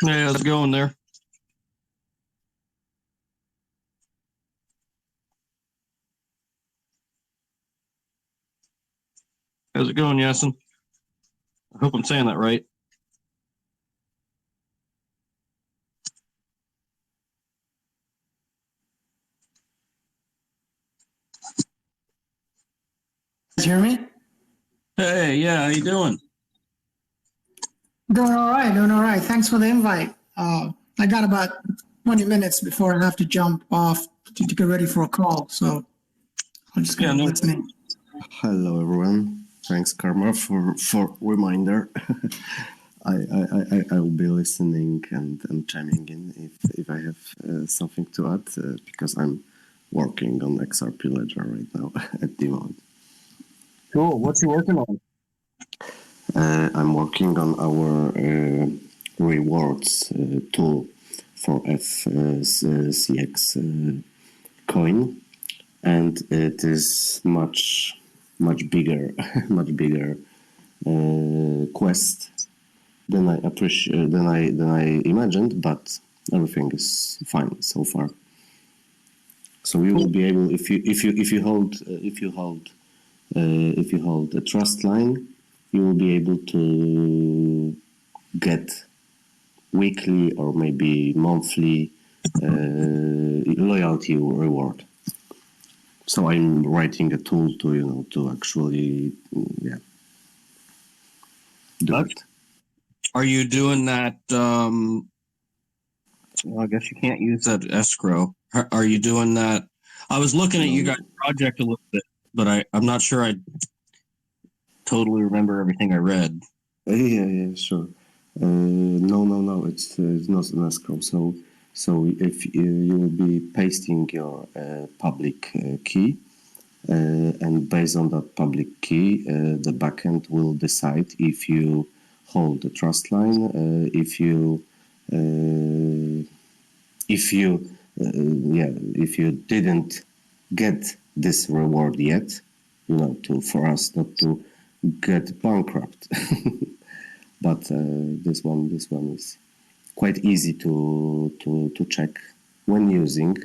Hey, how's it going there? How's it going, Yasin? I hope I'm saying that right. Hear me? Hey, yeah, how you doing? Doing all right, doing all right. Thanks for the invite. I got about 20 minutes before I have to jump off to get ready for a call, so I'm just Yeah, going to be no. listening. Hello, everyone. Thanks, Karma, for reminder. I will be listening and chiming in if I have something to add because I'm working on XRP Ledger right now at the moment. Cool. What you working on? I'm working on our rewards tool for FCX coin, and it is much bigger, much bigger quest than I appreciate than I imagined, but everything is fine so far. So you will be able if you hold a trust line, you will be able to get weekly or maybe monthly loyalty reward. So I'm writing a tool to actually do That's, it. are you doing that? Well, I guess you can't use that escrow. Are you doing that? I was looking at you guys' No, project a little bit, but I'm not sure I totally remember everything I read. yeah, sure. No. It's not an escrow. So if you will be pasting your public key, and based on that public key, the backend will decide if you hold the trust line, uh, if you didn't get this reward yet, for us not to get bankrupt. But this one is quite easy to check when using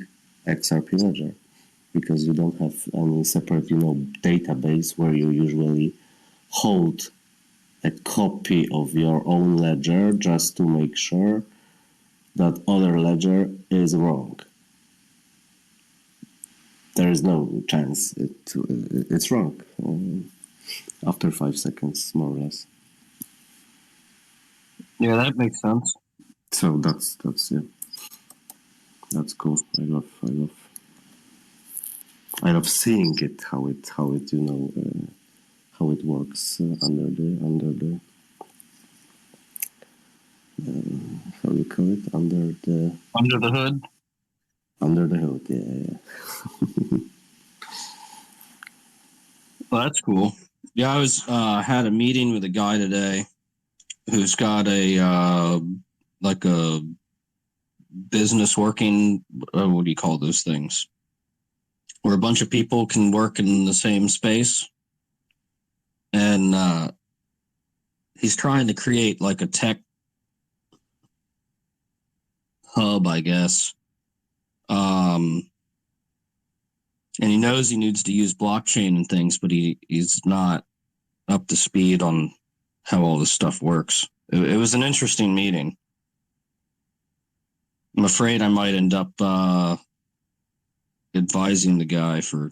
XRP Ledger, because you don't have any separate database where you usually hold a copy of your own ledger just to make sure that other ledger is wrong. There is no chance it's wrong after 5 seconds, more or less. Yeah, that makes sense. So that's that's cool. I love seeing it, how it how it works under the how do you call it, Under the hood. under the hood. Yeah. Well, that's cool. Yeah, I was had a meeting with a guy today who's got a like a business working. What do you call those things? Where a bunch of people can work in the same space, and he's trying to create like a tech hub, I guess. And he knows he needs to use blockchain and things, but he's not up to speed on how all this stuff works. It was an interesting meeting. I'm afraid I might end up advising the guy for,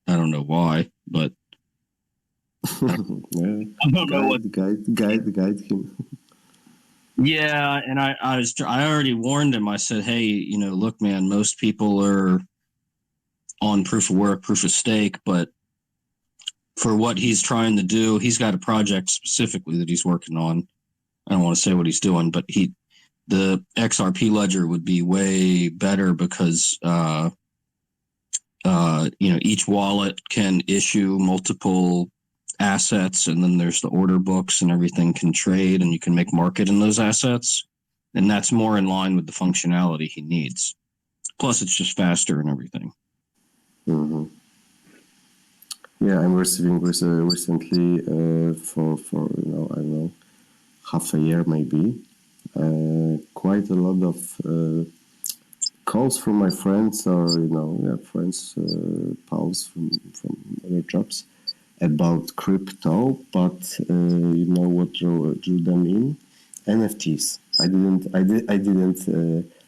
I don't know why, but Yeah. I don't know what. Guide him. Yeah, and I already warned him. I said, hey, look, man, most people are on proof of work, proof of stake, but for what he's trying to do, he's got a project specifically that he's working on. I don't want to say what he's doing, but the XRP ledger would be way better because each wallet can issue multiple assets, and then there's the order books and everything can trade, and you can make market in those assets, and that's more in line with the functionality he needs. Plus, it's just faster and everything. Mm-hmm. Yeah, I'm receiving recently for I don't know, half a year maybe, quite a lot of calls from my friends or friends, pals from other jobs about crypto, but you know what drew them in? NFTs. I didn't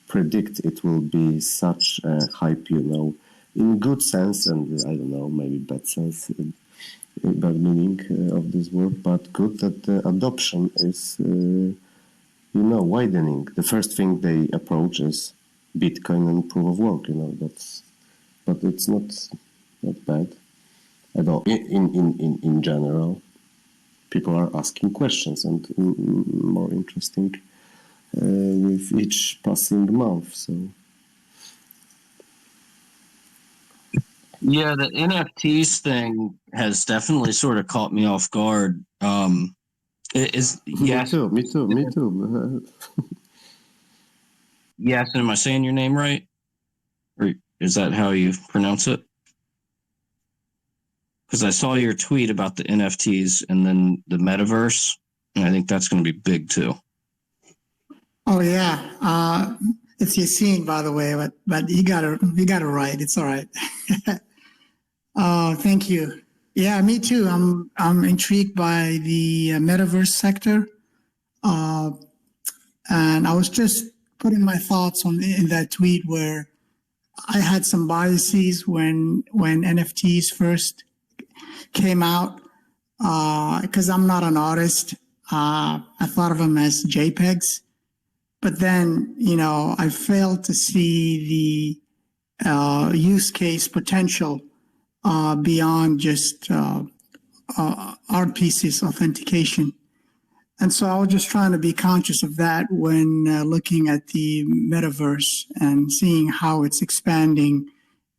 predict it will be such a hype, in good sense and I don't know, maybe bad sense, bad meaning of this word, but good that the adoption is, widening. The first thing they approach is Bitcoin and proof of work. But it's not bad at all. In general, people are asking questions and more interesting with each passing month. So Yeah, the NFTs thing has definitely sort of caught me off guard. Yes, me too. yes. Am I saying your name right? Or is that how you pronounce it? Because I saw your tweet about the NFTs and then the metaverse, and I think that's going to be big too. Oh yeah, it's Yassine, by the way, but you got it right. It's all right. Thank you. Yeah, me too. I'm intrigued by the metaverse sector, and I was just putting my thoughts on in that tweet where I had some biases when NFTs first came out because I'm not an artist. I thought of them as JPEGs, but then I failed to see the use case potential beyond just art pieces authentication. And so I was just trying to be conscious of that when looking at the metaverse and seeing how it's expanding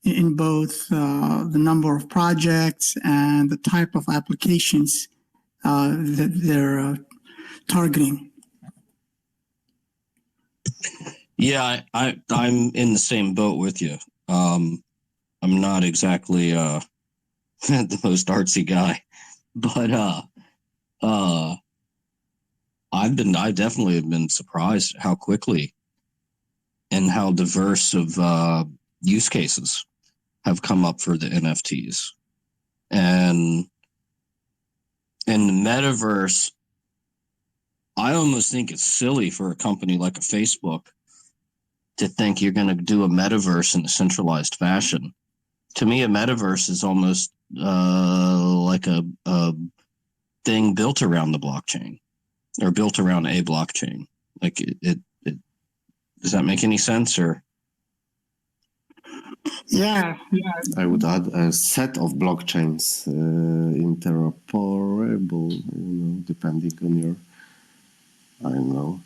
in both the number of projects and the type of applications that they're targeting. Yeah, I'm in the same boat with you. I'm not exactly the most artsy guy, but I definitely have been surprised how quickly and how diverse of use cases have come up for the NFTs. And in the metaverse, I almost think it's silly for a company like a Facebook to think you're going to do a metaverse in a centralized fashion. To me, a metaverse is almost like a thing built around the blockchain or built around a blockchain. Like it does that make any sense? Or Yeah. I would add a set of blockchains, interoperable, depending on your, I don't know,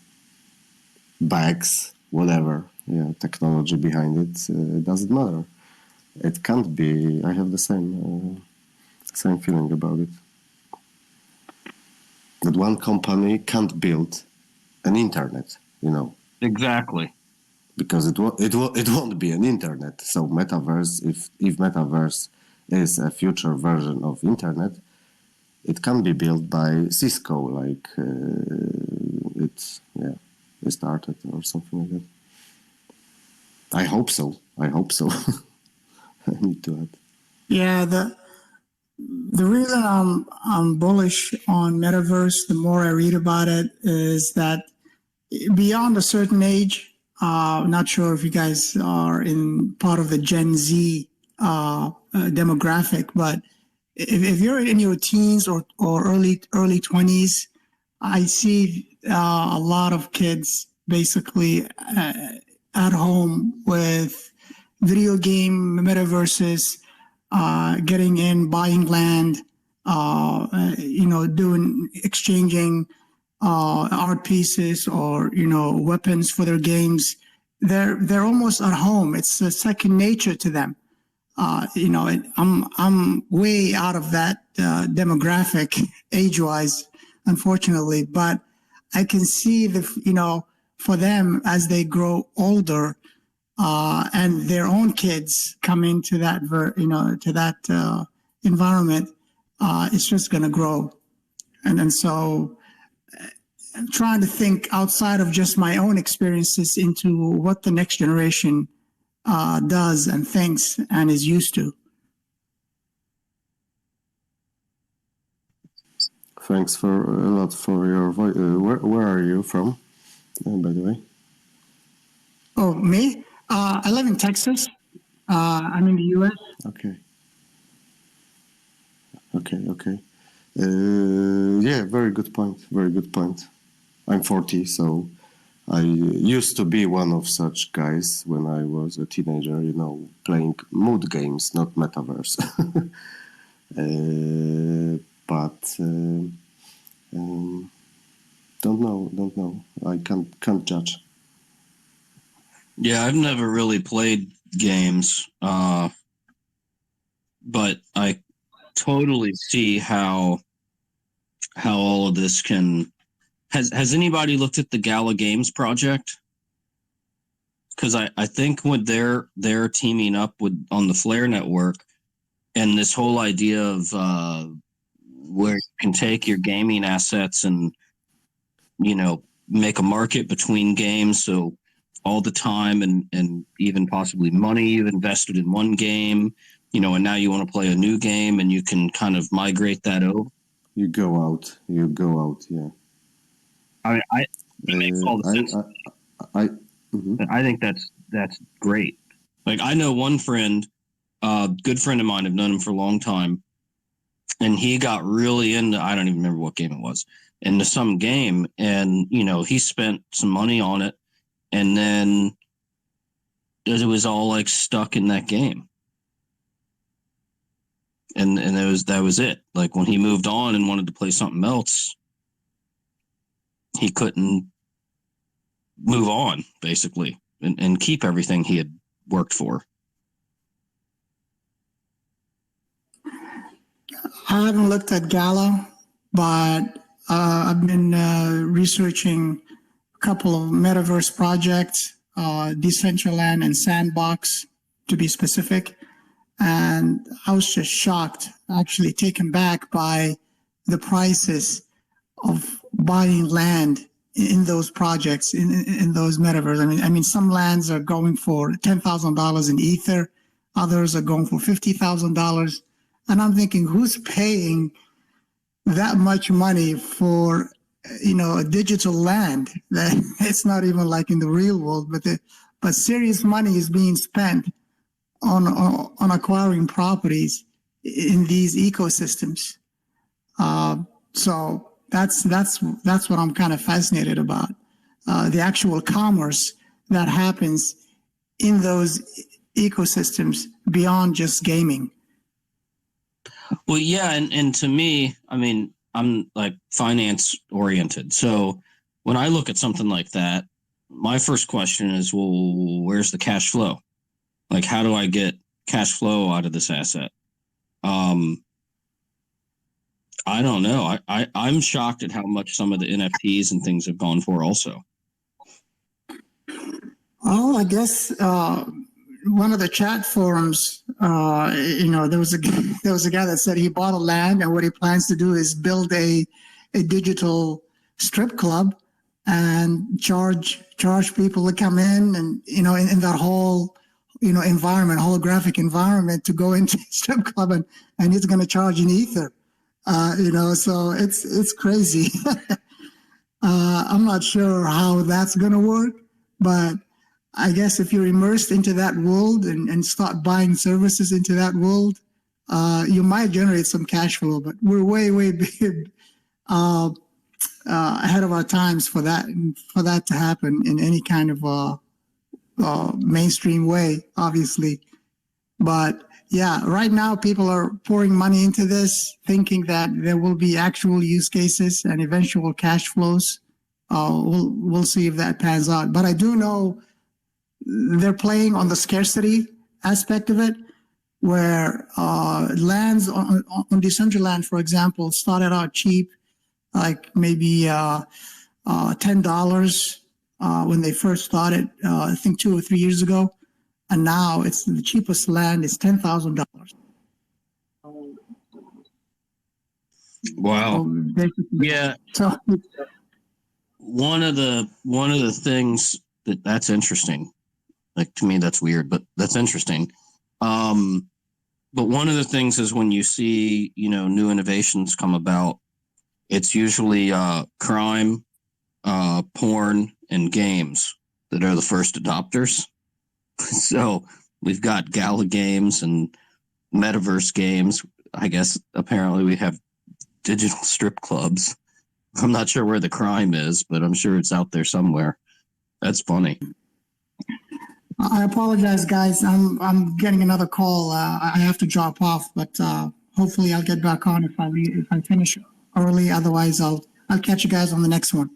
bags, whatever, technology behind it. It doesn't matter. It can't be. I have the same feeling about it. That one company can't build an internet, exactly. because it won't be an internet. So metaverse, if metaverse is a future version of internet, it can be built by Cisco, like it started or something like that. I hope so. I need to add. Yeah, the reason I'm bullish on metaverse, the more I read about it, is that beyond a certain age, not sure if you guys are in part of the Gen Z demographic, but if you're in your teens or early 20s, I see a lot of kids basically at home with video game metaverses, getting in, buying land, exchanging art pieces or weapons for their games. They're almost at home. It's a second nature to them. I'm way out of that demographic age-wise, unfortunately, but I can see for them as they grow older, and their own kids come into that environment, it's just going to grow, and so I'm trying to think outside of just my own experiences into what the next generation does and thinks and is used to. Thanks for a lot for your voice. Where are you from, by the way? Oh, me? I live in Texas. I'm in the U.S. Okay. Yeah, very good point. Very good point. I'm 40, so I used to be one of such guys when I was a teenager, you know, playing mood games, not metaverse. But don't know. I can't judge. Yeah, I've never really played games, but I totally see how all of this can. Has anybody looked at the Gala Games project? Because I think when they're teaming up with on the Flare network, and this whole idea of where you can take your gaming assets and make a market between games, so all the time and even possibly money you've invested in one game, and now you want to play a new game and you can kind of migrate that over. You go out, yeah. It makes all the sense. I think that's great. Like, I know one friend, good friend of mine, I've known him for a long time, and he got really into, I don't even remember what game it was, into some game, and he spent some money on it, and then it was all like stuck in that game, and that was it. Like, when he moved on and wanted to play something else, he couldn't move on, basically, and keep everything he had worked for. I haven't looked at Gala, but I've been researching a couple of metaverse projects, Decentraland and Sandbox, to be specific. And I was just shocked, actually taken back by the prices of buying land in those projects, in those metaverse. I mean, some lands are going for $10,000 in Ether, others are going for $50,000. And I'm thinking, who's paying that much money for, a digital land that it's not even like in the real world, but serious money is being spent on acquiring properties in these ecosystems. So that's what I'm kind of fascinated about, the actual commerce that happens in those ecosystems beyond just gaming. Well, yeah, and to me, I mean, I'm like finance oriented. So when I look at something like that, my first question is, well, where's the cash flow? Like, how do I get cash flow out of this asset? I don't know. I'm shocked at how much some of the NFTs and things have gone for also. Well, I guess one of the chat forums, there was a guy that said he bought a land, and what he plans to do is build a digital strip club and charge people to come in, and in that whole environment, holographic environment, to go into strip club, and he's going to charge in Ether. So it's crazy. I'm not sure how that's going to work, but I guess if you're immersed into that world and start buying services into that world, you might generate some cash flow. But we're way big, ahead of our times for that to happen in any kind of mainstream way, obviously. But yeah, right now people are pouring money into this, thinking that there will be actual use cases and eventual cash flows. We'll see if that pans out. But I do know they're playing on the scarcity aspect of it, where lands on Decentraland, for example, started out cheap, like maybe $10 when they first started, I think 2 or 3 years ago. And now it's the cheapest land is $10,000. Wow. So Yeah. So one of the things that's interesting. Like, to me, that's weird, but that's interesting. But one of the things is when you see, new innovations come about, it's usually crime, porn, and games that are the first adopters. So we've got Gala games and metaverse games. I guess apparently we have digital strip clubs. I'm not sure where the crime is, but I'm sure it's out there somewhere. That's funny. I apologize, guys. I'm getting another call. I have to drop off, but hopefully I'll get back on if I finish early. Otherwise, I'll catch you guys on the next one.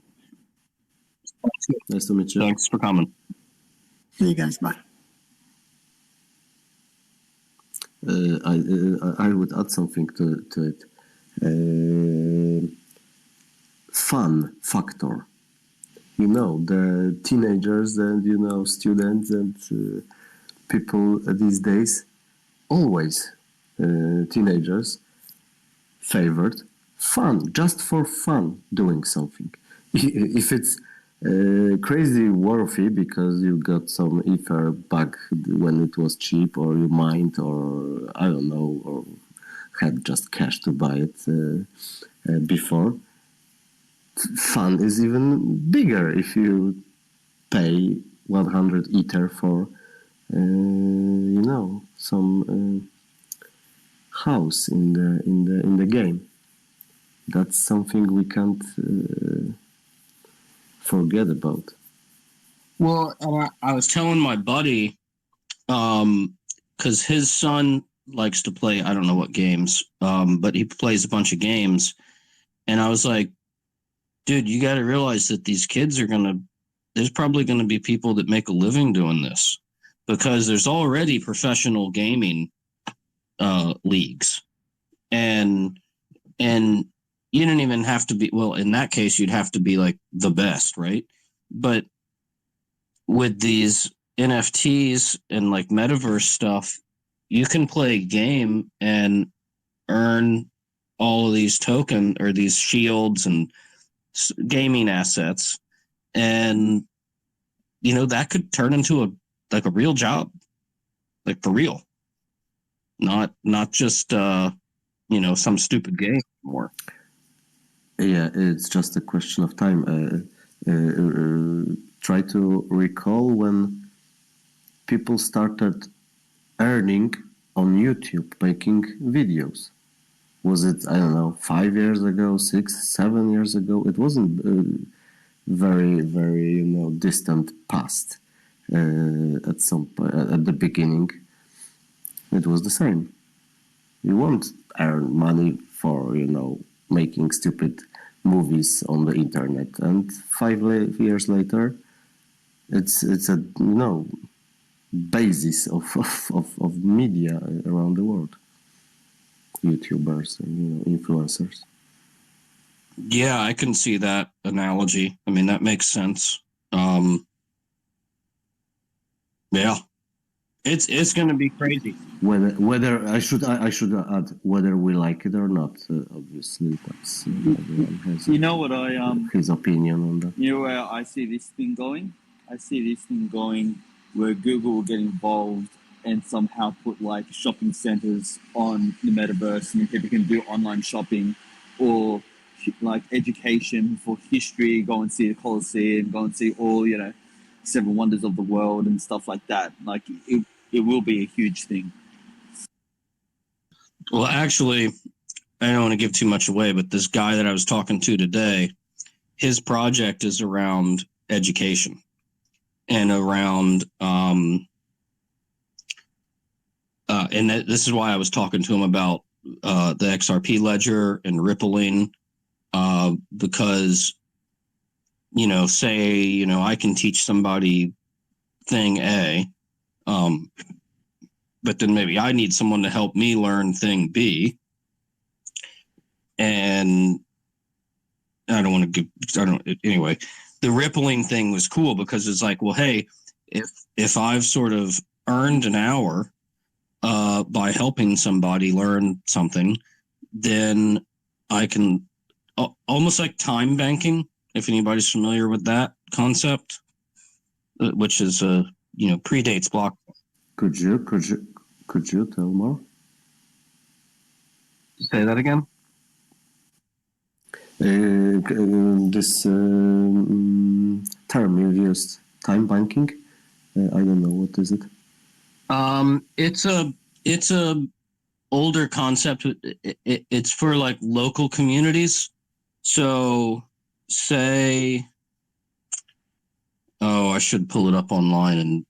Nice to meet you. Thanks for coming. See you guys. Bye. I would add something to it. Fun factor. The teenagers and students and people these days, always teenagers favored fun, just for fun, doing something. If it's crazy worthy because you got some ether back when it was cheap, or you mined, or I don't know, or had just cash to buy it before. Fun is even bigger if you pay 100 ether for some house in the game. That's something we can't forget about. Well, I was telling my buddy, because his son likes to play, I don't know what games, but he plays a bunch of games. And I was like, dude, you got to realize that these kids there's probably going to be people that make a living doing this, because there's already professional gaming leagues. And you don't even have to be, well, in that case, you'd have to be like the best, right? But with these NFTs and like metaverse stuff, you can play a game and earn all of these token or these shields and gaming assets, and that could turn into a real job, like for real, not just some stupid game anymore. Yeah, it's just a question of time. Try to recall when people started earning on YouTube making videos. Was it, I don't know, 5 years ago, 6, 7 years ago? It wasn't very, very, distant past. At the beginning, it was the same. You won't earn money for, making stupid movies on the internet, and 5 years later, it's a basis of media around the world. YouTubers and influencers. Yeah, I can see that analogy. I mean, that makes sense. Yeah, it's going to be crazy. Whether I should add, whether we like it or not, obviously that's everyone has what I his opinion on that. where I see this thing going? I see this thing going where Google will get involved and somehow put like shopping centers on the metaverse, and people can do online shopping, or like education for history, go and see the Colosseum, go and see all, 7 wonders of the world and stuff like that. Like it will be a huge thing. Well, actually, I don't want to give too much away, but this guy that I was talking to today, his project is around education and around and this is why I was talking to him about the XRP ledger and rippling, because say I can teach somebody thing A, but then maybe I need someone to help me learn thing B, and anyway, the rippling thing was cool because it's like, well, hey, if I've sort of earned an hour by helping somebody learn something, then I can almost like time banking, if anybody's familiar with that concept, which is predates block. Could you tell more? Say that again. This term you used, time banking. I don't know, what is it? It's a older concept. It's for like local communities. So say, I should pull it up online and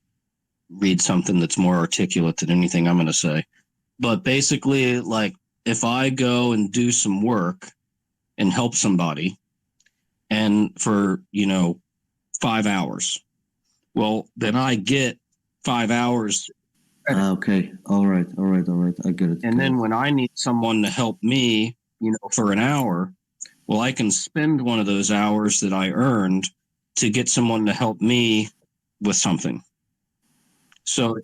read something that's more articulate than anything I'm going to say. But basically, like if I go and do some work and help somebody, and for 5 hours, well, then I get 5 hours. Okay, all right, I get it. And then when I need someone to help me, for an hour, well, I can spend one of those hours that I earned to get someone to help me with something. So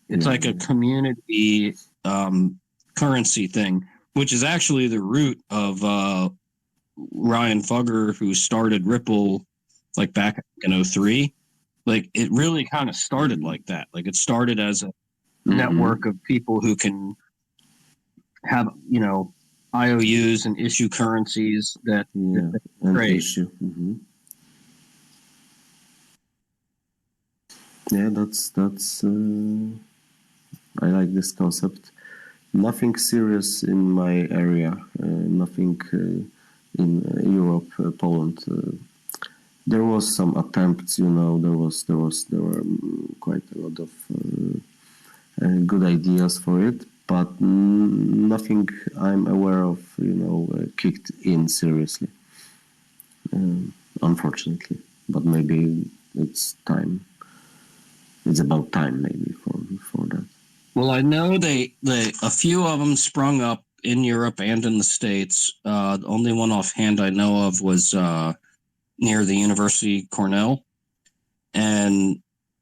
it's like a community currency thing, which is actually the root of Ryan Fugger, who started Ripple like back in 2003. Like it really kind of started like that. Like it started as a network of people who can have, IOUs and issue currencies that trade. Issue. Yeah, that's I like this concept. Nothing serious in my area. Nothing in Europe, Poland. There was some attempts, there were quite a lot of good ideas for it, but nothing I'm aware of, kicked in seriously. Unfortunately, but maybe it's time. It's about time, maybe for that. Well, I know they a few of them sprung up in Europe and in the States. The only one offhand I know of was near the University Cornell, and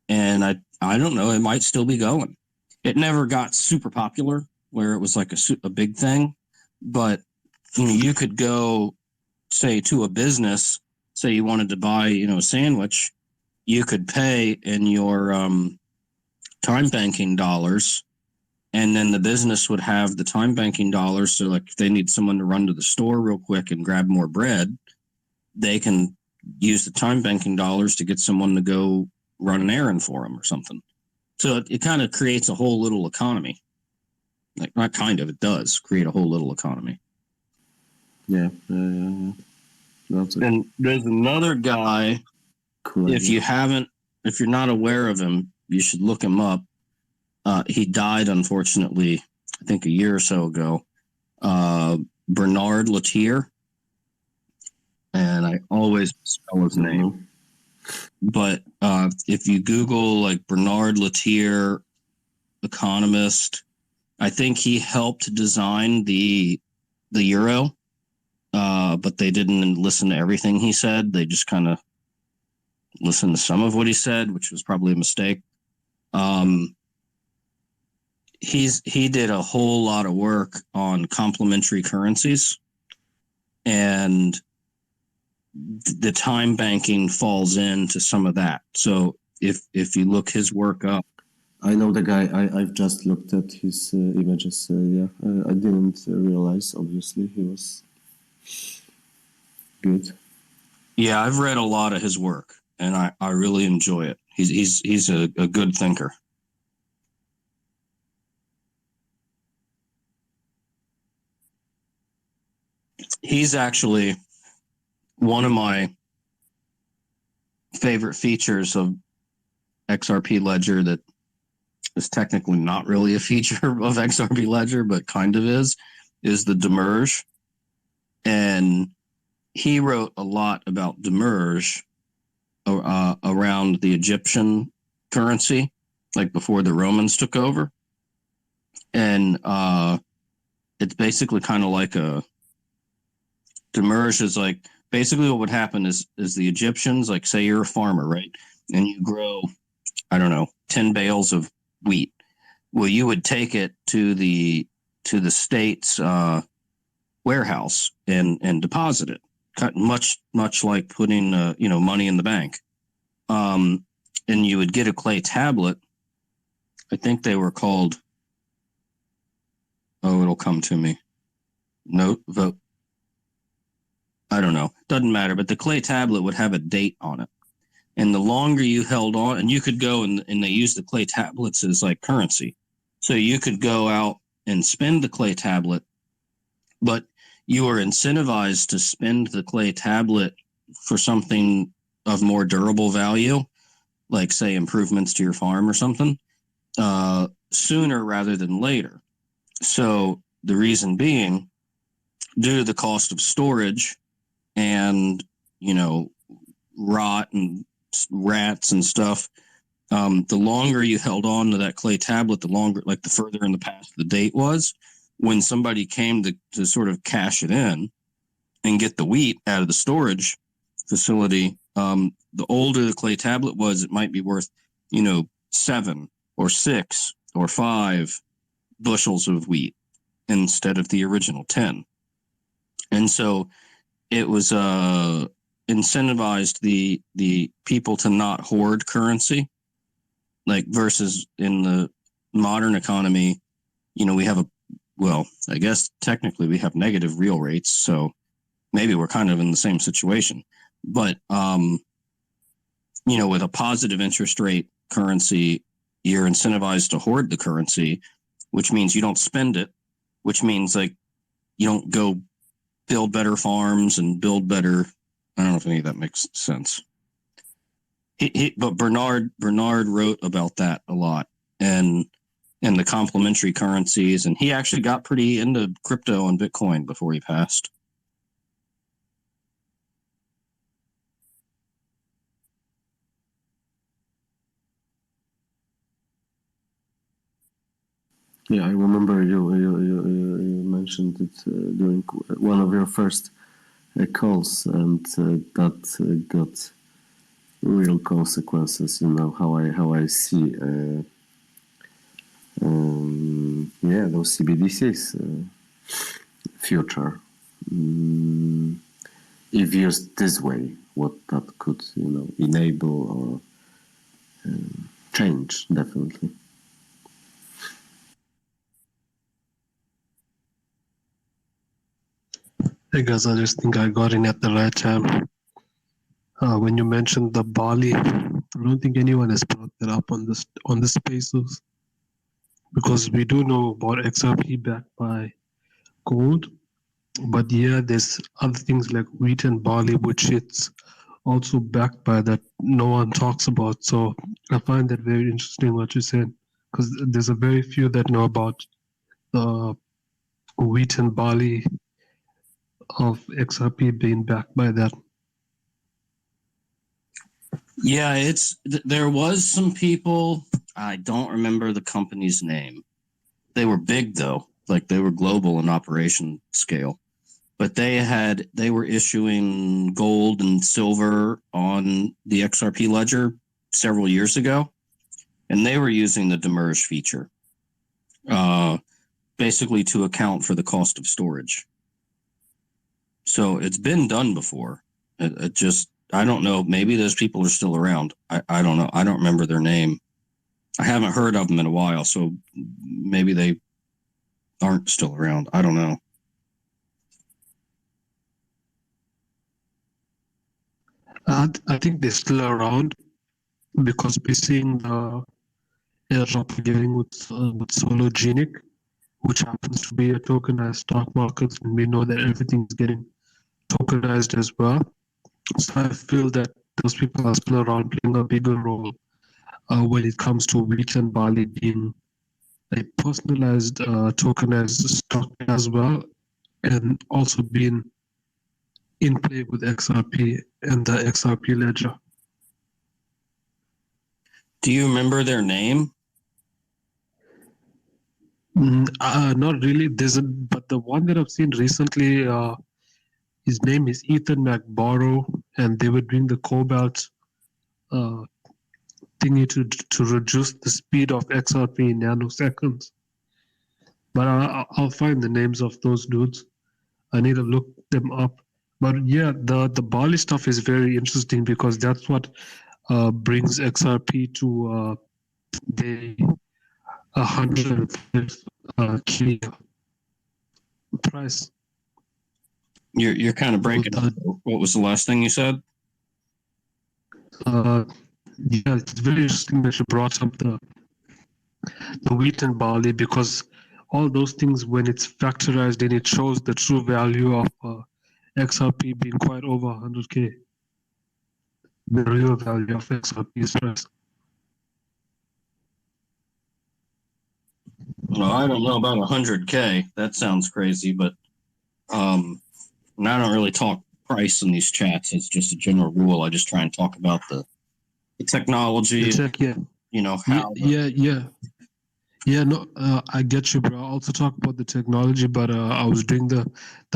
I don't know. It might still be going. It never got super popular where it was like a big thing, but you could go, say, to a business. Say you wanted to buy a sandwich, you could pay in your time banking dollars, and then the business would have the time banking dollars. So like if they need someone to run to the store real quick and grab more bread, they can use the time banking dollars to get someone to go run an errand for them or something. So it kind of creates a whole little economy. Like not kind of, it does create a whole little economy. Yeah. And there's another guy. Cool. If you're not aware of him, you should look him up. He died, unfortunately, I think a year or so ago. Bernard Latier. And I always spell his name. But if you Google like Bernard Latier, economist, I think he helped design the euro. But they didn't listen to everything he said. They just kind of listened to some of what he said, which was probably a mistake. He did a whole lot of work on complementary currencies, and the time banking falls into some of that. So if you look his work up, I know the guy. I've just looked at his images. I didn't realize. Obviously, he was good. Yeah, I've read a lot of his work, and I really enjoy it. He's a good thinker. He's actually one of my favorite features of XRP Ledger that is technically not really a feature of XRP Ledger, but kind of is the demerge. And he wrote a lot about demerge around the Egyptian currency, like before the Romans took over. And it's basically kind of like a demerge is like basically what would happen is the Egyptians, like say you're a farmer, right? And you grow, I don't know, 10 bales of wheat. Well, you would take it to the state's warehouse and deposit it much like putting money in the bank. And you would get a clay tablet. I think they were called. Oh, it'll come to me. Note vote. I don't know. Doesn't matter. But the clay tablet would have a date on it. And the longer you held on, and you could go and they use the clay tablets as like currency. So you could go out and spend the clay tablet, but you were incentivized to spend the clay tablet for something of more durable value, like say improvements to your farm or something, sooner rather than later. So the reason being, due to the cost of storage and, rot and rats and stuff, the longer you held on to that clay tablet, the further in the past the date was, when somebody came to sort of cash it in and get the wheat out of the storage facility, the older the clay tablet was, it might be worth, 7 or 6 or 5 bushels of wheat instead of the original 10. And so it was incentivized the people to not hoard currency, like versus in the modern economy, we have I guess technically we have negative real rates, so maybe we're kind of in the same situation. But with a positive interest rate currency, you're incentivized to hoard the currency, which means you don't spend it, which means like you don't go build better farms and build better. I don't know if any of that makes sense. But Bernard wrote about that a lot, and the complementary currencies, and he actually got pretty into crypto and Bitcoin before he passed. Yeah, I remember you mentioned it during one of your first calls, and that got real consequences. How I see those CBDCs future. If used this way, what that could enable or change, definitely. Hey guys, I just think I got in at the right time. When you mentioned the barley, I don't think anyone has brought that up on the spaces, because we do know about XRP backed by gold, but yeah, there's other things like wheat and barley, which it's also backed by that no one talks about. So I find that very interesting what you said, because there's a very few that know about the wheat and barley of XRP being backed by that. Yeah, there was some people, I don't remember the company's name. They were big though, like they were global in operation scale. But they were issuing gold and silver on the XRP ledger several years ago, and they were using the demurrage feature, basically to account for the cost of storage. So it's been done before. It just, I don't know. Maybe those people are still around. I don't know. I don't remember their name. I haven't heard of them in a while, so maybe they aren't still around. I don't know. I think they're still around, because we're seeing the airdrop getting with Sologenic, which happens to be a tokenized stock market, and we know that everything's getting tokenized as well. So I feel that those people are still around, playing a bigger role when it comes to wheat and barley being a personalized tokenized stock as well, and also being in play with XRP and the XRP ledger. Do you remember their name? Not really. But the one that I've seen recently, his name is Ethan McBorrow, and they were doing the Cobalt thingy to reduce the speed of XRP in nanoseconds. But I'll find the names of those dudes. I need to look them up. But yeah, the Bali stuff is very interesting because that's what brings XRP to the 100K price. You're kind of breaking up. What was the last thing you said? Yeah, it's very interesting that you brought up the wheat and barley because all those things, when it's factorized in, it shows the true value of XRP being quite over 100K. The real value of XRP's price. Well, I don't know about 100K. That sounds crazy, but and I don't really talk price in these chats. It's just a general rule. I just try and talk about the technology. It's like, yeah, you know how. Yeah. No, I get you, bro. I also talk about the technology, but I was doing the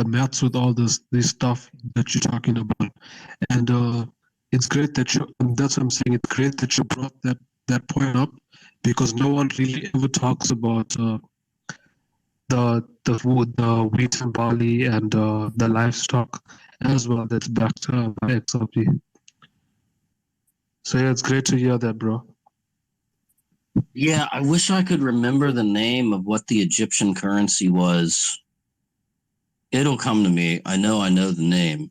maths with all this stuff that you're talking about, and it's great that you. That's what I'm saying. It's great that you brought that point up because no one really ever talks about the food, the wheat and barley, and the livestock as well. That's backed by XRP. So yeah, it's great to hear that, bro. Yeah, I wish I could remember the name of what the Egyptian currency was. It'll come to me. I know the name.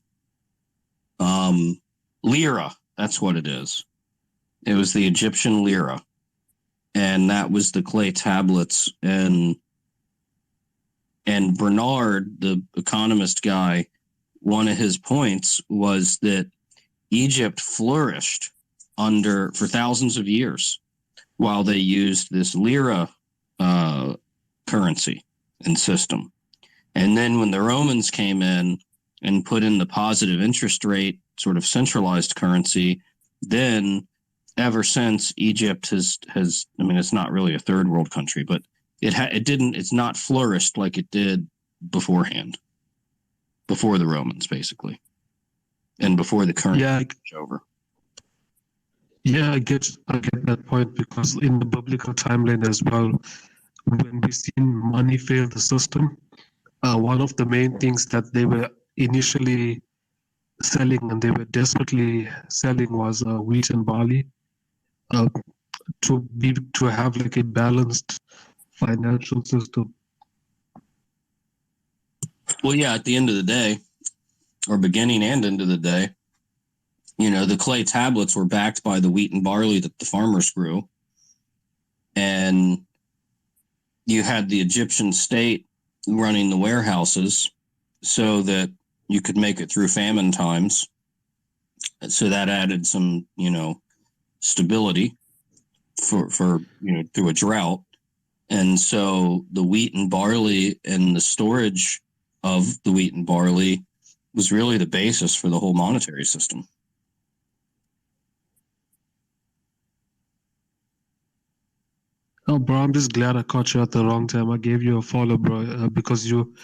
Lira, that's what it is. It was the Egyptian lira. And that was the clay tablets. And Bernard, the economist guy, one of his points was that Egypt flourished for thousands of years while they used this lira currency and system. And then when the Romans came in and put in the positive interest rate sort of centralized currency, then ever since Egypt has I mean, it's not really a third world country, but it's not flourished like it did beforehand, before the Romans, basically, and before the currency changed over. Yeah, I get that point because in the biblical timeline as well, when we seen money fail the system, one of the main things that they were initially selling and they were desperately selling was wheat and barley to have like a balanced financial system. Well, yeah, at the end of the day, or beginning and end of the day, the clay tablets were backed by the wheat and barley that the farmers grew. And you had the Egyptian state running the warehouses so that you could make it through famine times. So that added some, stability for through a drought. And so the wheat and barley and the storage of the wheat and barley was really the basis for the whole monetary system. Oh, bro, I'm just glad I caught you at the wrong time. I gave you a follow, bro, because you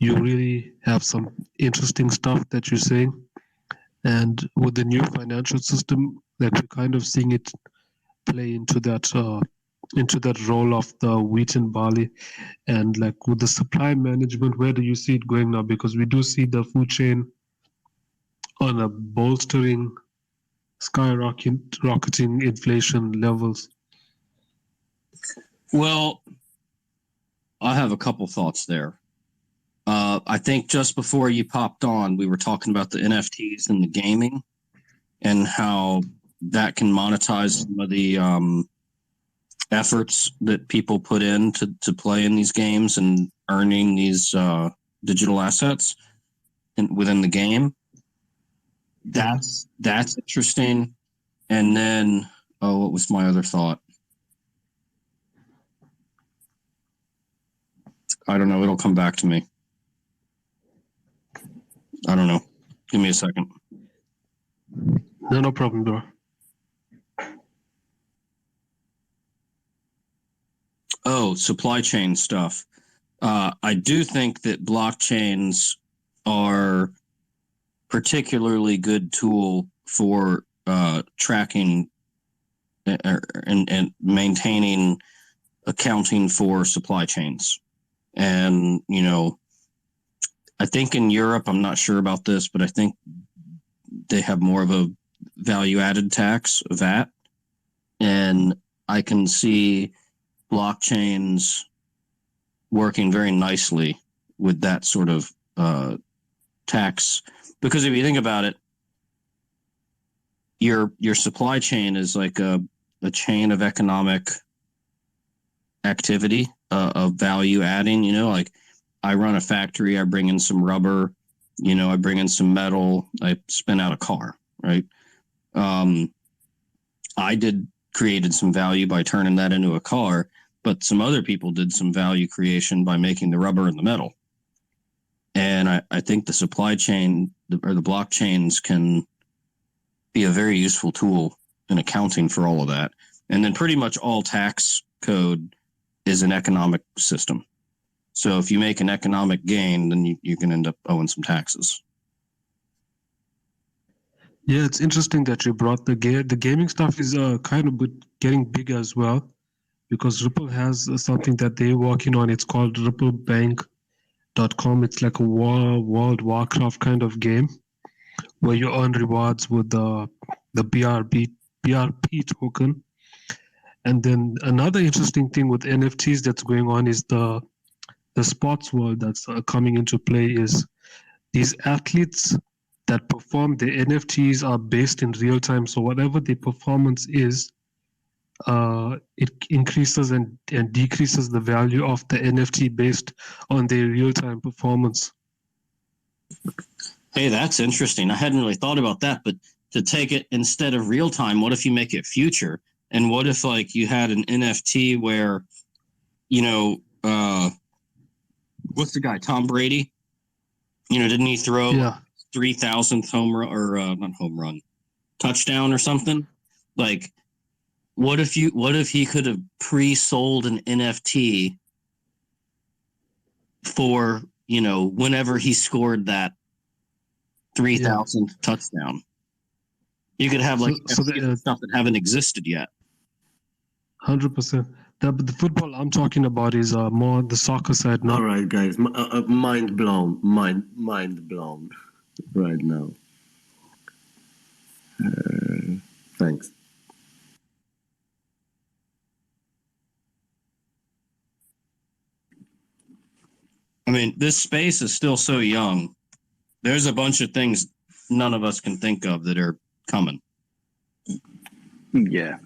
really have some interesting stuff that you're saying. And with the new financial system, like we're kind of seeing it play into that role of the wheat and barley. And like with the supply management, where do you see it going now? Because we do see the food chain on a bolstering, skyrocketing inflation levels. Well, I have a couple thoughts there. I think just before you popped on, we were talking about the NFTs and the gaming and how that can monetize some of the efforts that people put in to play in these games and earning these digital assets within the game. That's interesting. And then, what was my other thought? I don't know. It'll come back to me. I don't know. Give me a second. No problem, bro. Oh, supply chain stuff. I do think that blockchains are particularly good tool for tracking and maintaining accounting for supply chains. And, I think in Europe, I'm not sure about this, but I think they have more of a value added tax, VAT. And I can see blockchains working very nicely with that sort of tax. Because if you think about it, your supply chain is like a chain of economic activity, of value adding. Like I run a factory, I bring in some rubber, I bring in some metal, I spin out a car, right? I created some value by turning that into a car, but some other people did some value creation by making the rubber and the metal. And I think the supply chain or the blockchains can be a very useful tool in accounting for all of that. And then pretty much all tax code is an economic system. So if you make an economic gain, then you can end up owing some taxes. Yeah, it's interesting that you brought the gaming stuff is kind of getting big as well, because Ripple has something that they're working on. It's called ripplebank.com. It's like a World Warcraft kind of game where you earn rewards with the BRP token. And then another interesting thing with NFTs that's going on is the sports world that's coming into play is these athletes that perform, the NFTs are based in real time. So whatever the performance is, it increases and decreases the value of the NFT based on their real time performance. Hey, that's interesting. I hadn't really thought about that, but to take it instead of real time, what if you make it future? And what if like you had an NFT where, what's the guy, Tom Brady? Didn't he throw 3,000th home run or not home run, touchdown or something? Like, what if he could have pre-sold an NFT for, whenever he scored that 3,000th touchdown? You could have like stuff that haven't existed yet. 100%. The football I'm talking about is more the soccer side. All right, guys, mind blown right now. Thanks. I mean, this space is still so young. There's a bunch of things none of us can think of that are coming. Yeah.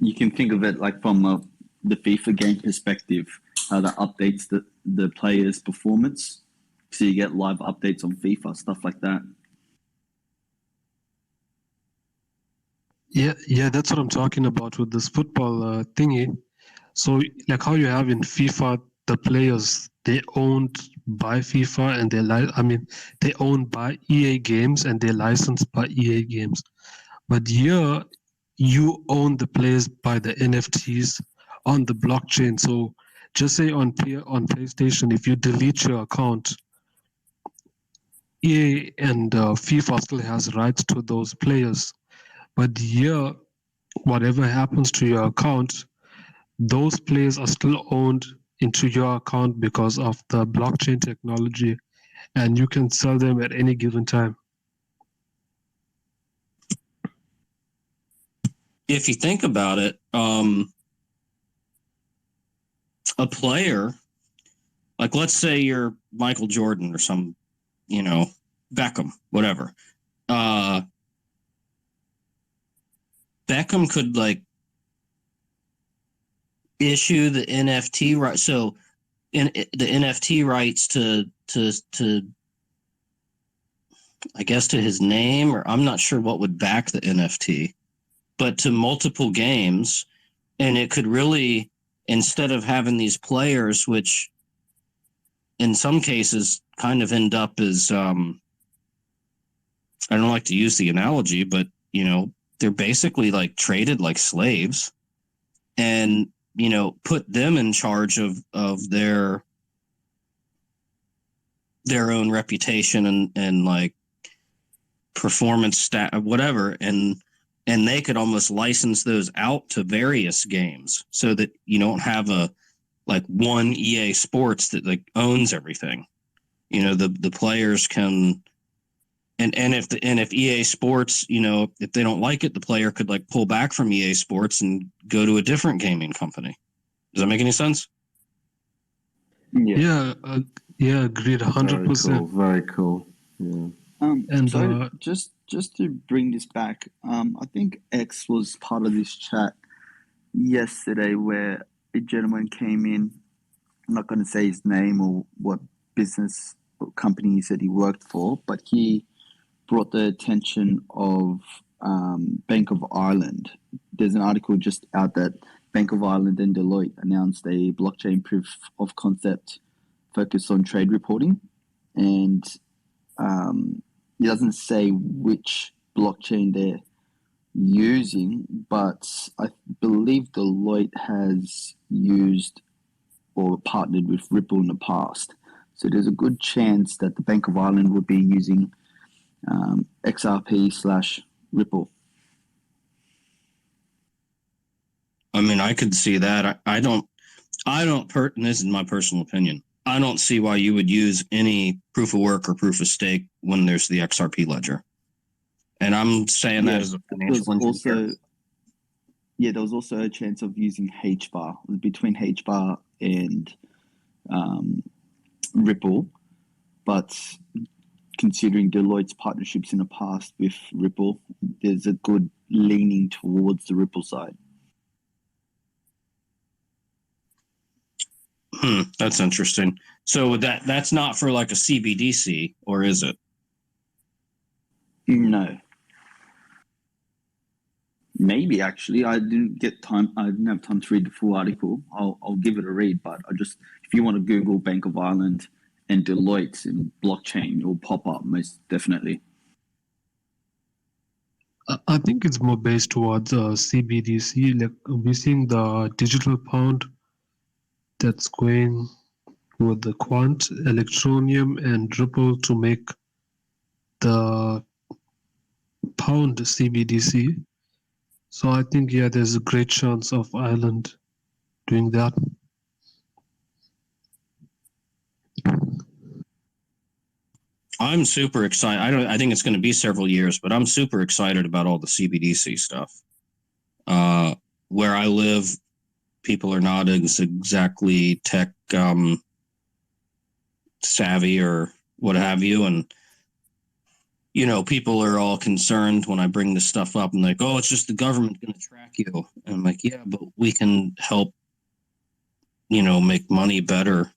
You can think of it like from the FIFA game perspective, how that updates the player's performance. So you get live updates on FIFA, stuff like that. Yeah, that's what I'm talking about with this football thingy. So like how you have in FIFA, the players, they owned by FIFA and they owned by EA Games and they're licensed by EA Games. But here, you own the players by the NFTs on the blockchain. So just say on PlayStation, if you delete your account, EA and FIFA still has rights to those players. But here, whatever happens to your account, those players are still owned into your account because of the blockchain technology, and you can sell them at any given time. If you think about it, a player, like let's say you're Michael Jordan or some, Beckham, whatever. Beckham could like issue the NFT right. So the NFT rights to I guess to his name, or I'm not sure what would back the NFT, but to multiple games. And it could really, instead of having these players, which in some cases kind of end up as, I don't like to use the analogy, but, they're basically like traded like slaves, and, put them in charge of their own reputation and like performance stat, whatever. And they could almost license those out to various games so that you don't have one EA Sports that like owns everything. The players can, and if EA Sports, if they don't like it, the player could like pull back from EA Sports and go to a different gaming company. Does that make any sense? Yeah, agreed, 100%. Very cool. Yeah. And So just to bring this back, I think X was part of this chat yesterday where a gentleman came in. I'm not going to say his name or what business or company he said he worked for, but he brought the attention of Bank of Ireland. There's an article just out that Bank of Ireland and Deloitte announced a blockchain proof of concept focused on trade reporting, and it doesn't say which blockchain they're using, but I believe Deloitte has used or partnered with Ripple in the past. So there's a good chance that the Bank of Ireland would be using XRP/Ripple. I mean, I could see that. I don't. And this is my personal opinion. I don't see why you would use any proof of work or proof of stake when there's the XRP ledger. And I'm saying that as a financial engineer. There was also a chance of using HBAR between HBAR and Ripple, but considering Deloitte's partnerships in the past with Ripple, there's a good leaning towards the Ripple side. That's interesting. So that's not for like a CBDC, or is it? No. Maybe actually, I didn't have time to read the full article. I'll give it a read, but if you want to Google Bank of Ireland and Deloitte in blockchain, it will pop up most definitely. I think it's more based towards CBDC. Like we're seeing the digital pound that's going with the Quant, Electronium, and Ripple to make the pound CBDC. So I think, there's a great chance of Ireland doing that. I'm super excited. I think it's going to be several years, but I'm super excited about all the CBDC stuff. Where I live, people are not exactly tech savvy or what have you, and people are all concerned when I bring this stuff up and like, oh, it's just the government going to track you. And I'm like, yeah, but we can help, make money better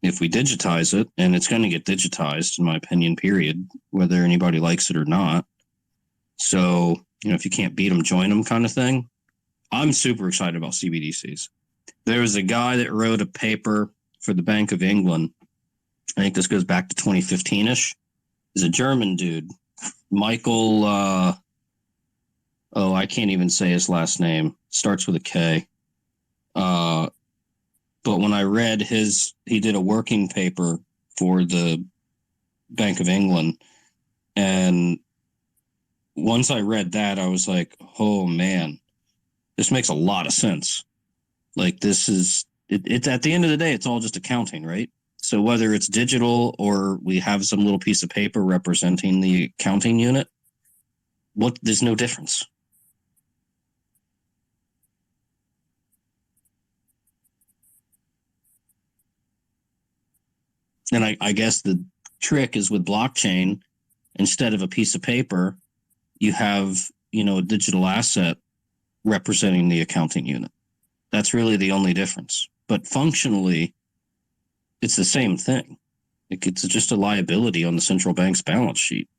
if we digitize it, and it's going to get digitized, in my opinion, period, whether anybody likes it or not. So, if you can't beat them, join them kind of thing. I'm super excited about CBDCs. There was a guy that wrote a paper for the Bank of England. I think this goes back to 2015-ish. He's a German dude, Michael. I can't even say his last name. Starts with a K. But when I read he did a working paper for the Bank of England, and once I read that, I was like, oh man, this makes a lot of sense. Like it's at the end of the day, it's all just accounting, right? So whether it's digital or we have some little piece of paper representing the accounting unit, there's no difference. And I guess the trick is with blockchain, instead of a piece of paper, you have, a digital asset representing the accounting unit. That's really the only difference. But functionally, it's the same thing. It's just a liability on the central bank's balance sheet.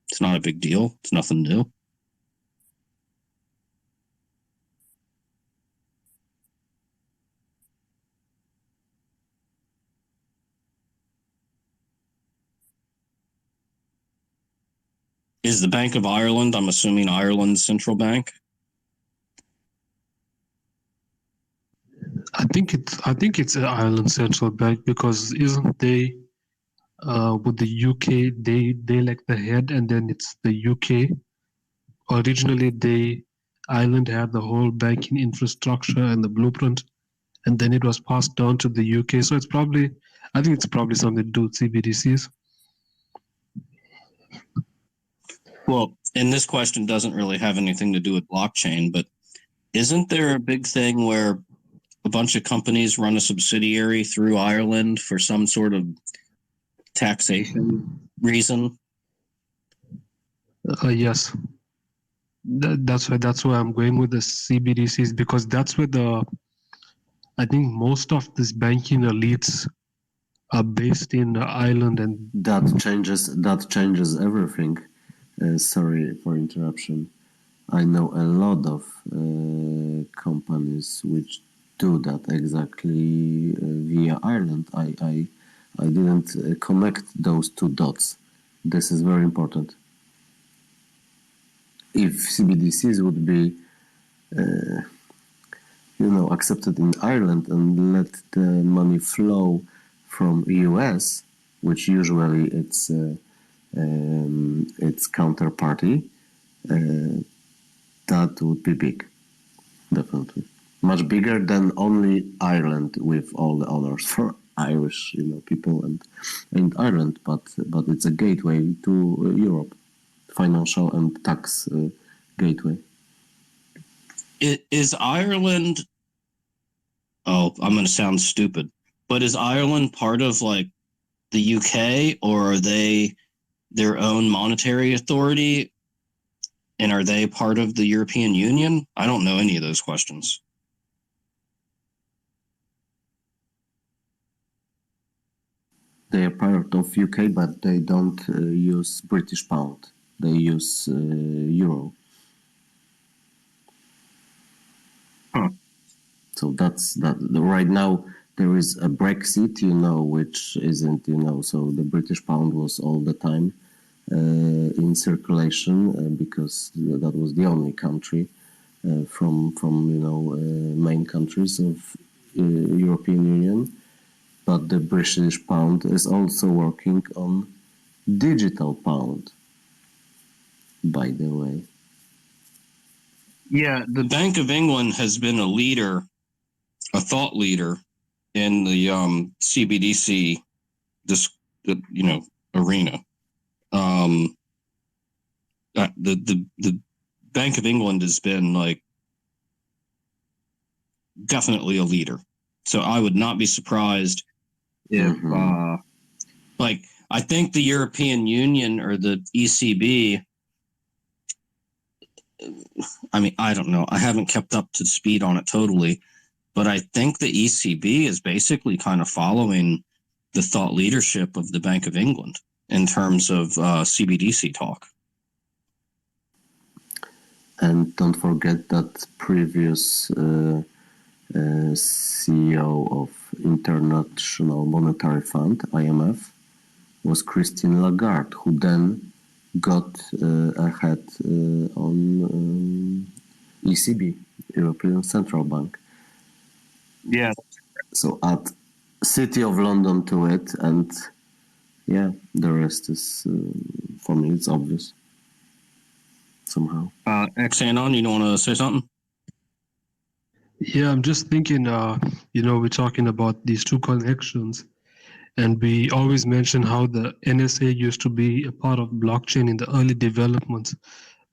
It's not a big deal. It's nothing new. Is the Bank of Ireland, I'm assuming Ireland's central bank? I think it's Ireland Central Bank, because isn't they with the UK they like the head, and then it's the UK. Originally Ireland had the whole banking infrastructure and the blueprint, and then it was passed down to the UK. So I think it's probably something to do with CBDCs. Well, and this question doesn't really have anything to do with blockchain, but isn't there a big thing where a bunch of companies run a subsidiary through Ireland for some sort of taxation reason? Yes, that's why I'm going with the CBDCs, because that's where I think most of these banking elites are based in Ireland, and That changes everything. Sorry for interruption. I know a lot of companies which do that exactly via Ireland. I didn't connect those two dots. This is very important. If CBDCs would be, accepted in Ireland and let the money flow from US, which usually it's counterparty, that would be big, definitely. Much bigger than only Ireland, with all the honors for Irish, people and Ireland, but it's a gateway to Europe, financial and tax gateway. Is Ireland? Oh, I'm going to sound stupid, but is Ireland part of like the UK, or are they their own monetary authority? And are they part of the European Union? I don't know any of those questions. They are part of UK, but they don't use British pound. They use euro. Huh. So that's that. Right now there is a Brexit, which isn't, So the British pound was all the time in circulation because that was the only country from main countries of European Union. But the British pound is also working on digital pound, by the way. Yeah, the Bank of England has been a thought leader in the CBDC arena. The Bank of England has been like definitely a leader. So I would not be surprised if I think the European Union or the ECB, I mean, I don't know. I haven't kept up to speed on it totally, but I think the ECB is basically kind of following the thought leadership of the Bank of England in terms of CBDC talk. And don't forget that previous CEO of International Monetary Fund, IMF, was Christine Lagarde, who then got ahead on ECB, European Central Bank. Yeah. So add City of London to it, and yeah, the rest is, for me, it's obvious somehow. Xanon, you want to say something? Yeah, I'm just thinking, we're talking about these two connections, and we always mention how the NSA used to be a part of blockchain in the early developments.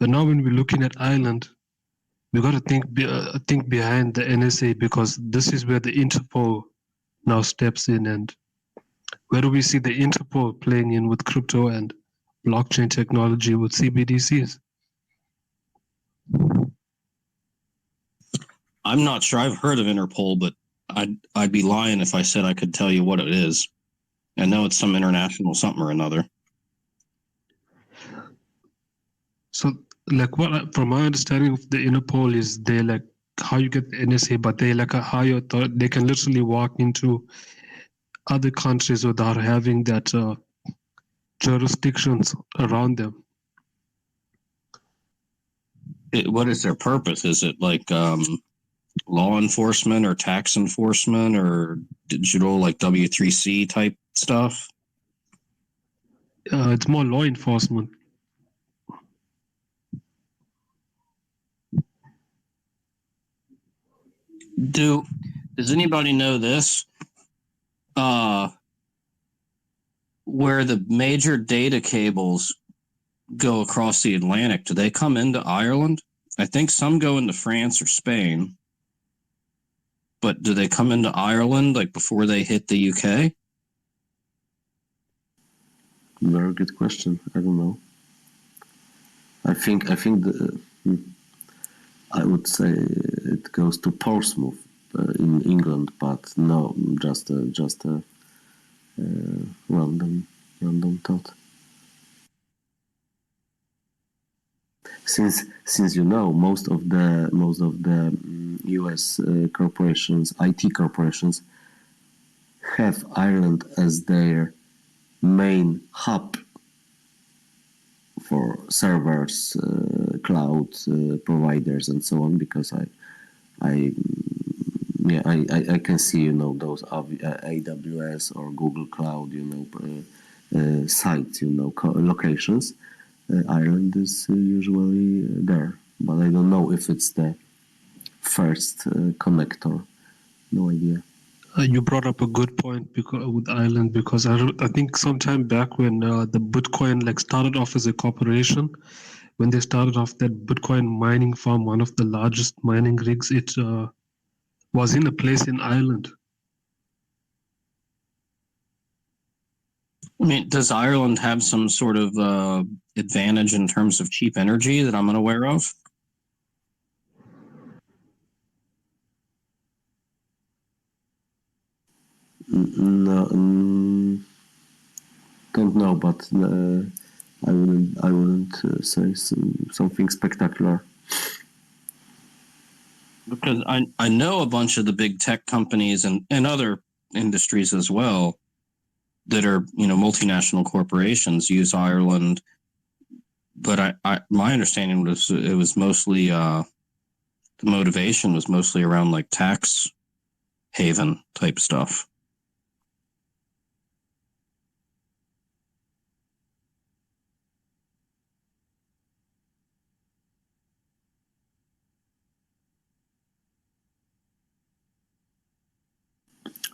But now when we're looking at Ireland, we got to think behind the NSA, because this is where the Interpol now steps in. And where do we see the Interpol playing in with crypto and blockchain technology with CBDCs? I'm not sure. I've heard of Interpol, but I'd be lying if I said I could tell you what it is. I know it's some international something or another. So, like, what from my understanding of the Interpol is they like how you get the NSA, but they like a higher thought. They can literally walk into other countries without having that jurisdictions around them. What is their purpose? Is it like law enforcement or tax enforcement or digital like W3C type stuff? It's more law enforcement. Does Does anybody know this? Where the major data cables go across the Atlantic, do they come into Ireland? I think some go into France or Spain. But do they come into Ireland like before they hit the UK? Very good question. I don't know. I think I would say it goes to Portsmouth in England, but no, just a random thought. Since you know most of the U.S. corporations, IT corporations, have Ireland as their main hub for servers, cloud providers, and so on. Because I can see those AWS or Google Cloud sites, locations. Ireland is usually there, but I don't know if it's the first connector. No idea. You brought up a good point with Ireland, because I think sometime back when the Bitcoin started off as a corporation, when they started off that Bitcoin mining farm, one of the largest mining rigs, it was in a place in Ireland. I mean, does Ireland have some sort of advantage in terms of cheap energy that I'm unaware of? No, don't know, but I wouldn't say something spectacular. Because I know a bunch of the big tech companies and other industries as well that are multinational corporations use Ireland, but my understanding was it was mostly the motivation was mostly around like tax haven type stuff.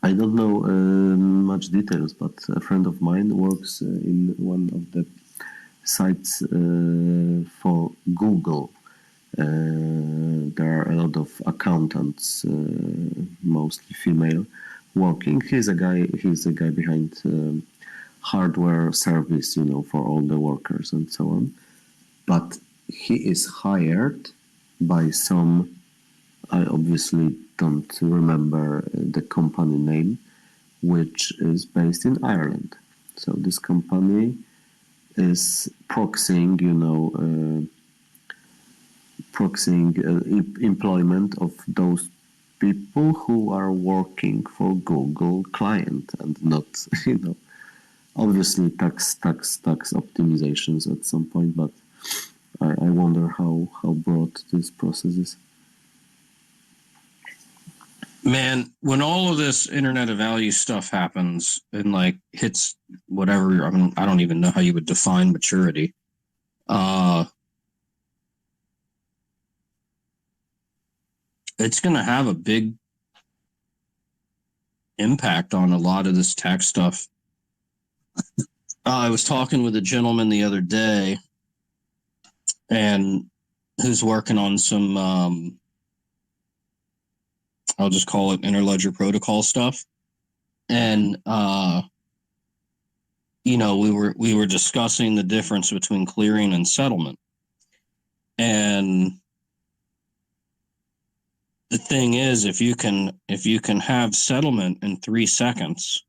I don't know much details, but a friend of mine works in one of the sites for Google. There are a lot of accountants, mostly female, working. He's a guy behind hardware service, for all the workers and so on. But he is hired by some. I obviously don't remember the company name, which is based in Ireland. So this company is proxying, employment of those people who are working for Google client, and not, obviously tax optimizations at some point. But I wonder how broad this process is. Man, when all of this Internet of Value stuff happens and hits whatever, I don't even know how you would define maturity. It's going to have a big impact on a lot of this tax stuff. I was talking with a gentleman the other day, and who's working on some I'll just call it interledger protocol stuff. And we were discussing the difference between clearing and settlement. And the thing is, if you can have settlement in 3 seconds,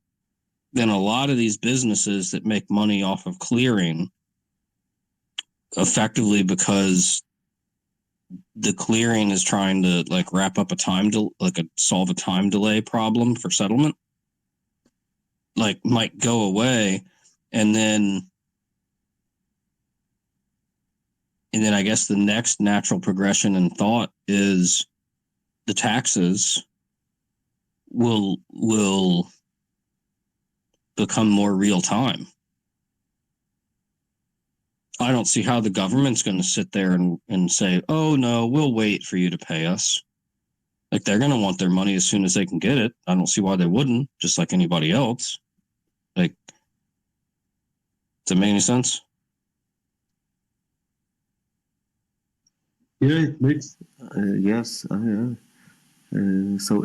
then a lot of these businesses that make money off of clearing, effectively because the clearing is trying to wrap up solve a time delay problem for settlement, might go away. And then I guess the next natural progression in thought is the taxes will become more real time. I don't see how the government's going to sit there and say, oh, no, we'll wait for you to pay us. Like they're going to want their money as soon as they can get it. I don't see why they wouldn't, just like anybody else. Like, does it make any sense? Yeah, it makes. Yes. So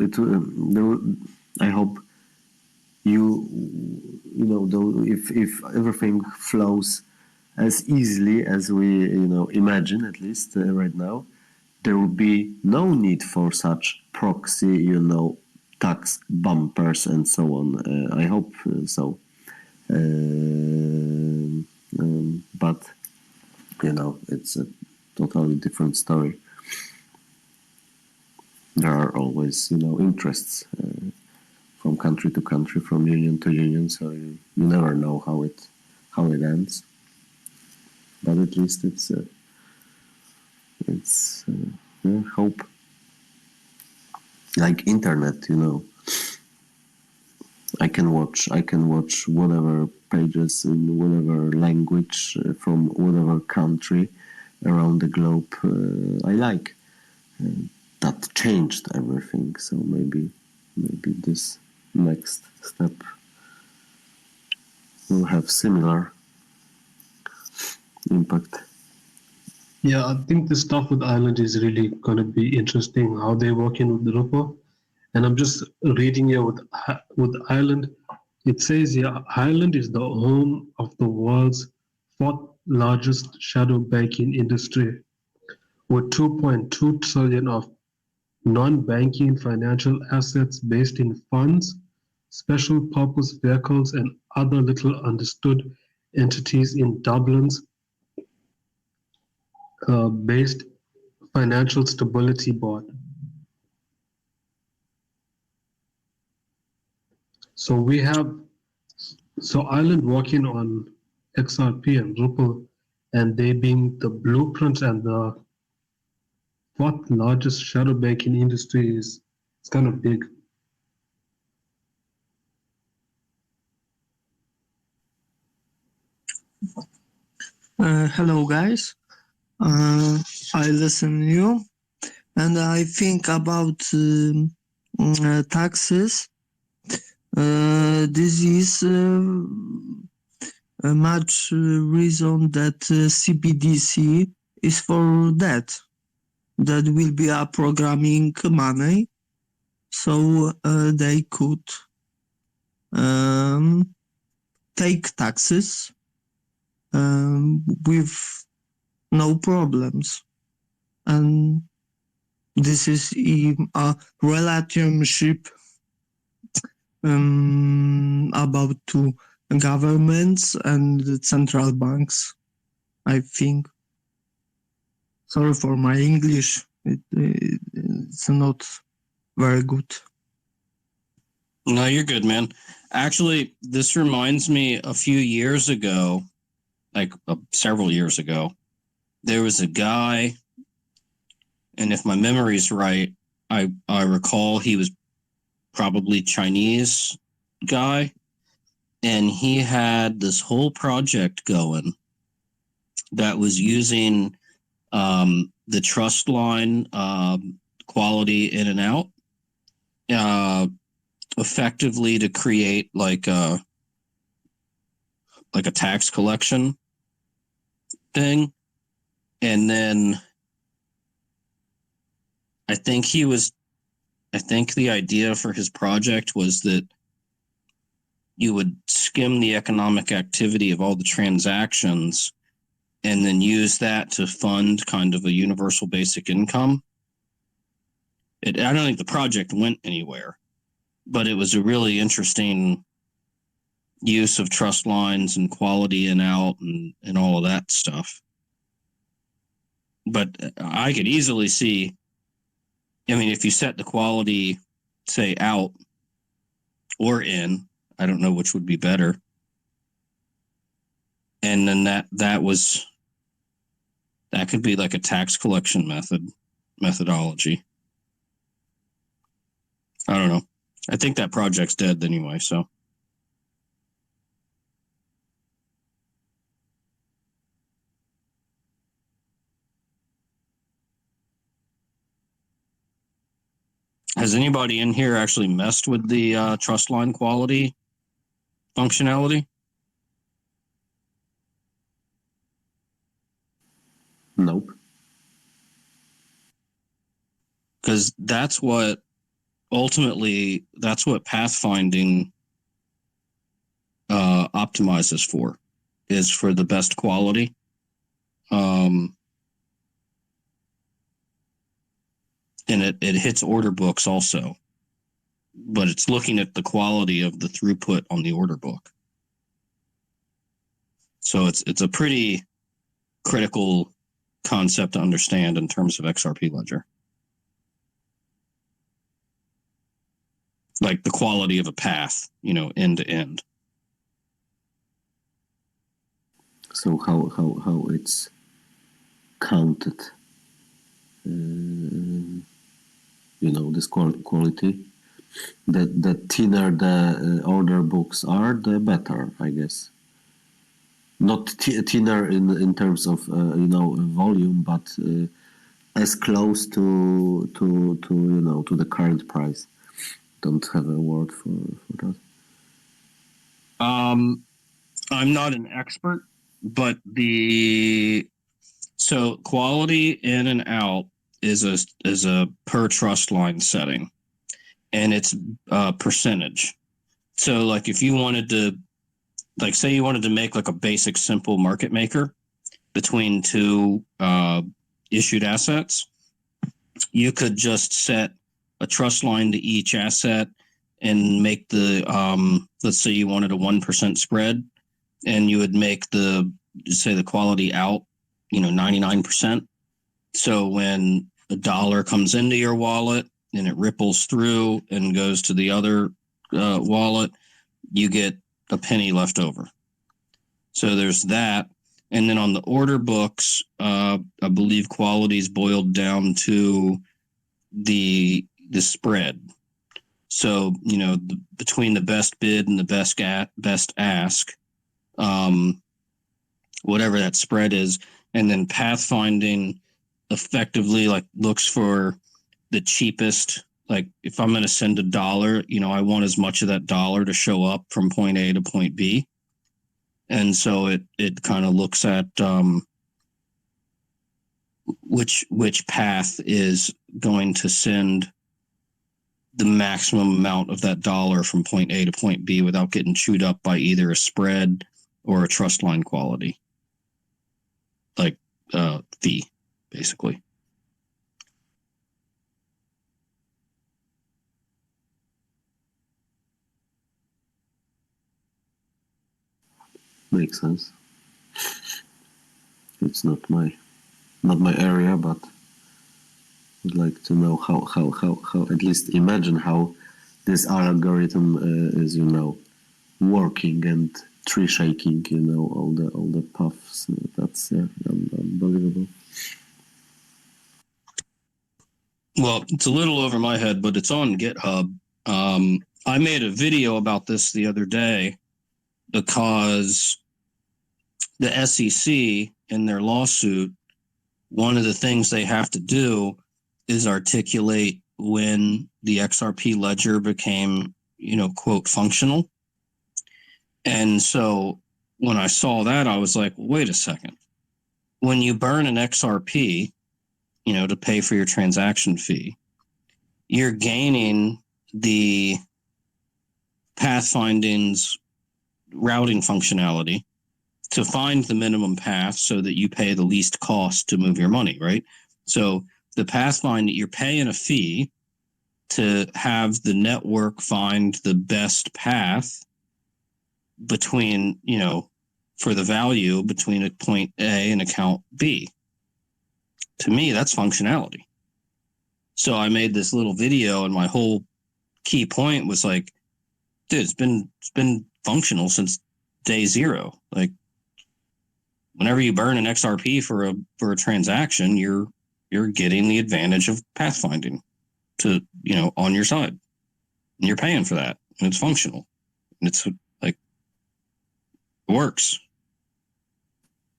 I hope you know though if everything flows as easily as we imagine, at least right now, there will be no need for such proxy tax bumpers and so on. I hope so. But it's a totally different story. There are always interests from country to country, from union to union, so you never know how it ends. But at least it's hope. Like internet, I can watch whatever pages in whatever language from whatever country around the globe I like. That changed everything. So maybe this next step will have similar impact. Yeah, I think the stuff with Ireland is really going to be interesting. How they work in with the Rupa, and I'm just reading here with Ireland. It says here Ireland is the home of the world's fourth largest shadow banking industry, with 2.2 trillion of non-banking financial assets based in funds, special purpose vehicles, and other little understood entities in Dublin's based Financial Stability Board. So we have Ireland working on XRP and Ripple, and they being the blueprint and the fourth largest shadow banking industry is it's kind of big. Hello guys. I listen you and I think about taxes. This is a much reason that CBDC is for that. That will be a programming money, so they could take taxes with no problems. And this is a relationship about two governments and central banks, I think. Sorry for my English. It's not very good. No, you're good, man. Actually, this reminds me a few years ago, like several years ago, there was a guy, and if my memory's right, I recall he was probably Chinese guy, and he had this whole project going that was using the trust line quality in and out effectively to create like a tax collection thing. And then I think the idea for his project was that you would skim the economic activity of all the transactions and then use that to fund kind of a universal basic income. I don't think the project went anywhere, but it was a really interesting use of trust lines and quality in out and all of that stuff. But I could easily see, I mean, if you set the quality, say, out or in, I don't know which would be better. And then that could be like a tax collection methodology. I don't know. I think that project's dead anyway, so. Has anybody in here actually messed with the trust line quality functionality? Nope. Because that's what pathfinding optimizes for, is for the best quality. And it hits order books also, but it's looking at the quality of the throughput on the order book. So it's a pretty critical concept to understand in terms of XRP Ledger. Like the quality of a path, end to end. So how it's counted? This quality. The thinner the order books are, the better, I guess. Not thinner in terms of volume, but as close to the current price. Don't have a word for that. I'm not an expert, but so quality in and out is a per trust line setting, and it's percentage. So like if you wanted to, like say you wanted to make like a basic simple market maker between two issued assets, you could just set a trust line to each asset and make the let's say you wanted a 1% spread, and you would make the quality out 99%. So when $1 comes into your wallet and it ripples through and goes to the other wallet, you get a penny left over. So there's that. And then on the order books, I believe quality is boiled down to the spread. So between the best bid and the best ask, whatever that spread is, and then pathfinding effectively looks for the cheapest. Like if I'm going to send $1, I want as much of that dollar to show up from point A to point B. And so it kind of looks at which path is going to send the maximum amount of that dollar from point A to point B without getting chewed up by either a spread or a trust line quality, like fee, basically. Makes sense. It's not my area, but I'd like to know how at least imagine how this algorithm is working and tree shaking all the paths. That's unbelievable. Well, it's a little over my head, but it's on GitHub. I made a video about this the other day because the SEC in their lawsuit, one of the things they have to do is articulate when the XRP ledger became, quote, functional. And so when I saw that, I was like, wait a second. When you burn an XRP, to pay for your transaction fee, you're gaining the pathfinding's routing functionality to find the minimum path so that you pay the least cost to move your money, right? So the pathfinder, you're paying a fee to have the network find the best path between, for the value between a point A and account B. To me, that's functionality. So I made this little video, and my whole key point was like, dude, it's been functional since day zero. Like, whenever you burn an XRP for a transaction, you're getting the advantage of pathfinding to on your side, and you're paying for that, and it's functional, and it's like it works.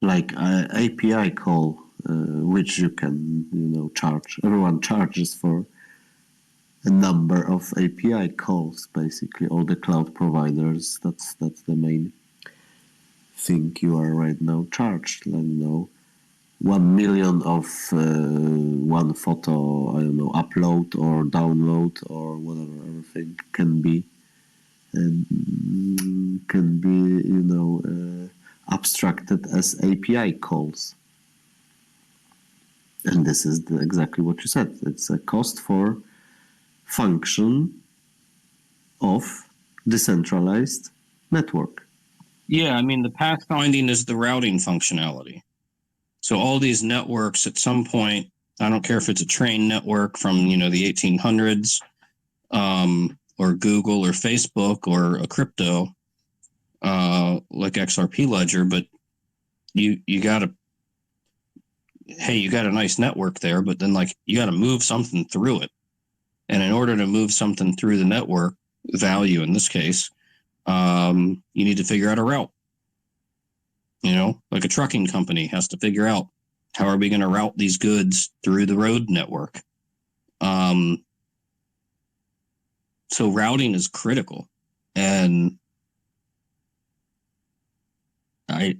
Like API call, which you can charge. Everyone charges for a number of API calls, basically all the cloud providers. That's the main thing you are right now charged. 1 million of one photo, I don't know, upload or download or whatever everything can be, and abstracted as API calls. And this is exactly what you said. It's a cost for function of decentralized network. Yeah, I mean, the pathfinding is the routing functionality. So all these networks at some point, I don't care if it's a train network from, the 1800s, or Google or Facebook or a crypto, like XRP Ledger, but you got a nice network there, but then you got to move something through it. And in order to move something through the network, value in this case, you need to figure out a route. Like a trucking company has to figure out, how are we going to route these goods through the road network? So routing is critical. And I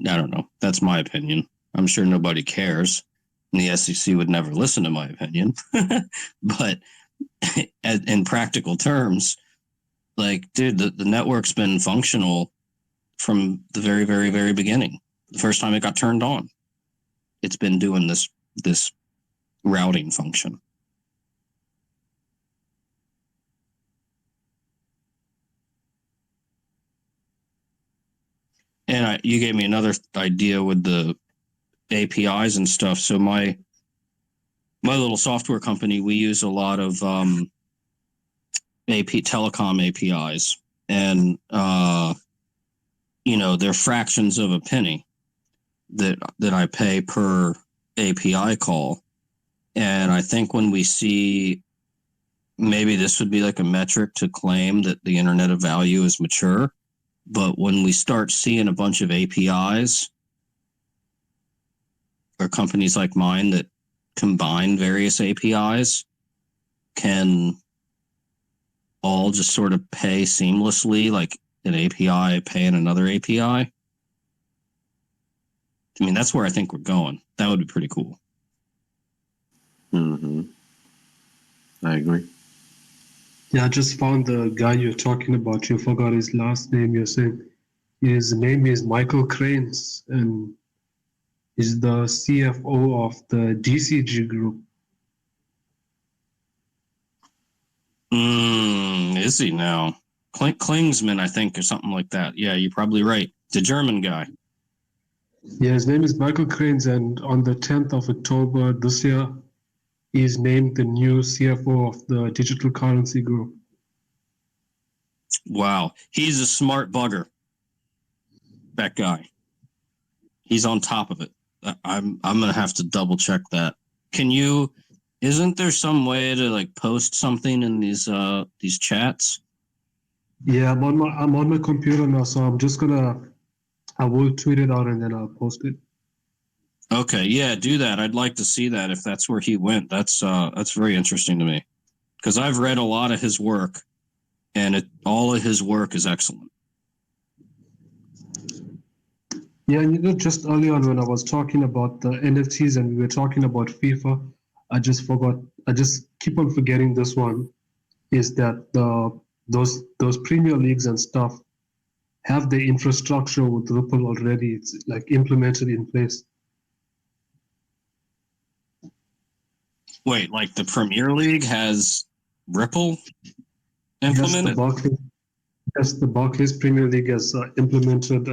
don't know. That's my opinion. I'm sure nobody cares. And the SEC would never listen to my opinion. But in practical terms, dude, the network's been functional from the very, very, very beginning. The first time it got turned on, it's been doing this routing function. And you gave me another idea with the APIs and stuff. So my little software company, we use a lot of telecom APIs, and they're fractions of a penny that I pay per API call. And I think when we see, maybe this would be like a metric to claim that the Internet of Value is mature, but when we start seeing a bunch of APIs or companies like mine that combine various APIs can all just sort of pay seamlessly, like an API paying another API. I mean, that's where I think we're going. That would be pretty cool. Mm-hmm. I agree. Yeah, I just found the guy you're talking about. You forgot his last name. You're saying his name is Michael Cranes, and he's the CFO of the DCG Group. Is he now? Klingsman, I think, or something like that. Yeah, you're probably right. The German guy. Yeah, his name is Michael Cranes, and on the 10th of October this year, he is named the new CFO of the Digital Currency Group. Wow, he's a smart bugger. That guy. He's on top of it. I'm gonna have to double check that. Isn't there some way to post something in these chats? Yeah, I'm on my computer now, so I will tweet it out and then I'll post it. Okay, yeah, do that. I'd like to see that if that's where he went. That's very interesting to me, because I've read a lot of his work, and all of his work is excellent. Yeah, and just early on when I was talking about the NFTs and we were talking about FIFA, I just keep on forgetting this one, is that those Premier Leagues and stuff have the infrastructure with Ripple already. It's implemented in place. Wait, the Premier League has Ripple implemented? Yes, the Barclays Premier League has implemented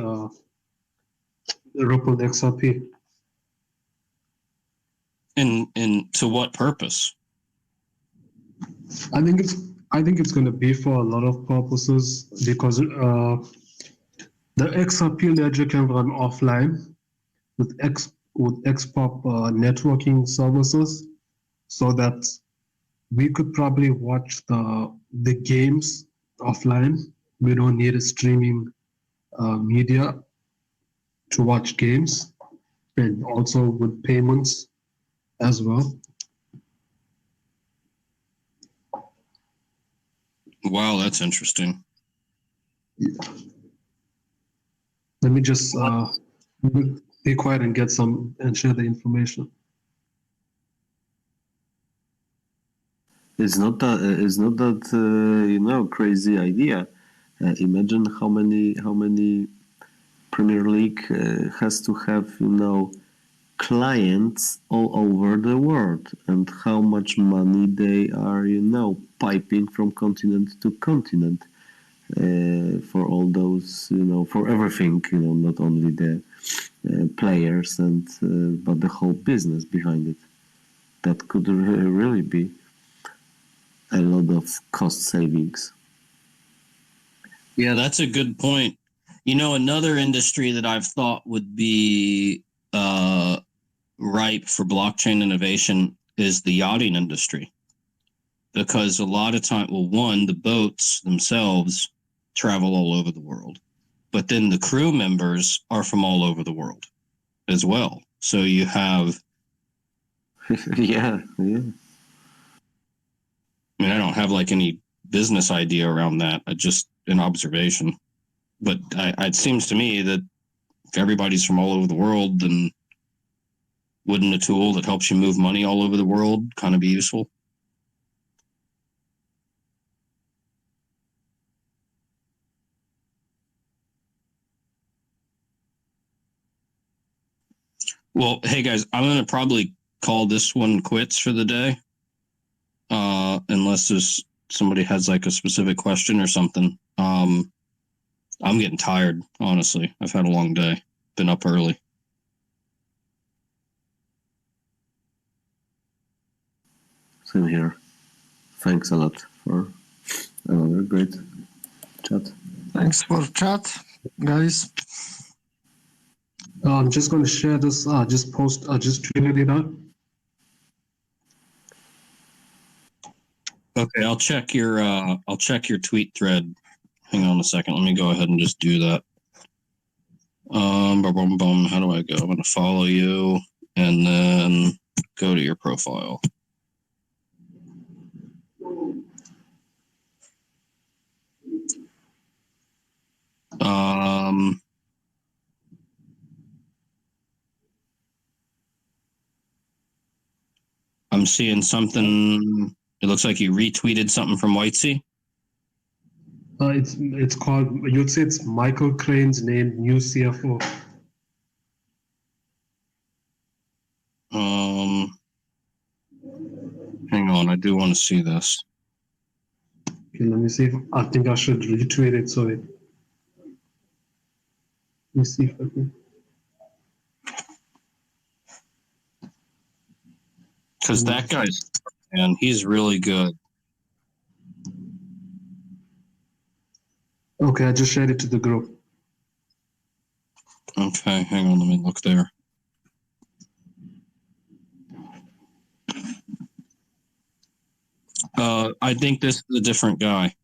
Ripple XRP. And to what purpose? I think it's going to be for a lot of purposes, because the XRP ledger can run offline with XPOP networking services, so that we could probably watch the games offline. We don't need a streaming media to watch games, and also with payments as well. Wow, that's interesting. Let me just be quiet and get some and share the information. It's not that crazy idea. Imagine how many Premier League has to have clients all over the world, and how much money they are piping from continent to continent for all those for everything, not only the players and but the whole business behind it. That could really be a lot of cost savings. Yeah, that's a good point. Another industry that I've thought would be ripe for blockchain innovation is the yachting industry. Because a lot of time, well, one, the boats themselves travel all over the world, but then the crew members are from all over the world as well. So you have, yeah. I don't have like any business idea around that. Just an observation. But it seems to me that if everybody's from all over the world, then wouldn't a tool that helps you move money all over the world kind of be useful? Well, hey guys, I'm going to probably call this one quits for the day. Unless there's somebody has like a specific question or something. I'm getting tired, honestly. I've had a long day. Been up early. Same here. Thanks a lot for another great chat. Thanks for chat, guys. I'm just going to share this. Just tweeted it out. Okay, I'll check your tweet thread. Hang on a second. Let me go ahead and just do that. Boom, boom, boom. How do I go? I'm going to follow you and then go to your profile. I'm seeing something. It looks like you retweeted something from Whitesea. It's called. You'd say it's Michael Crane's named new CFO. Hang on, I do want to see this. Okay, let me see if I think I should retweet it. So let me see if I can. Because that guy's, man, he's really good. Okay, I just shared it to the group. Okay, hang on, let me look there. I think this is a different guy.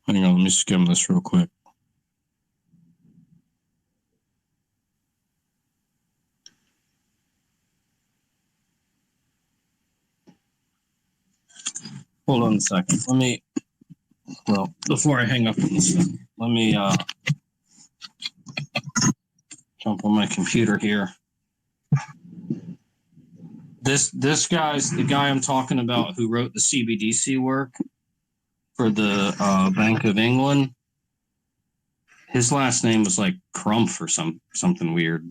Hang on, let me skim this real quick. Hold on a second. Before I hang up on this thing, let me jump on my computer here. This guy's the guy I'm talking about who wrote the CBDC work for the Bank of England. His last name was like Crumph or something weird.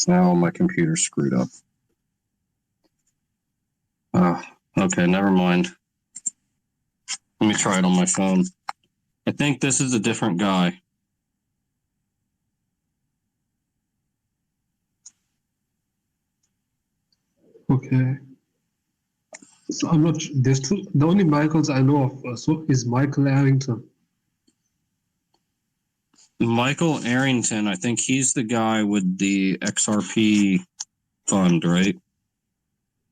Oh, my computer's screwed up. Oh, okay, never mind. Let me try it on my phone. I think this is a different guy. Okay. So I'm not. There's two. The only Michaels I know of so is Michael Arrington. Michael Arrington, I think he's the guy with the XRP fund, right?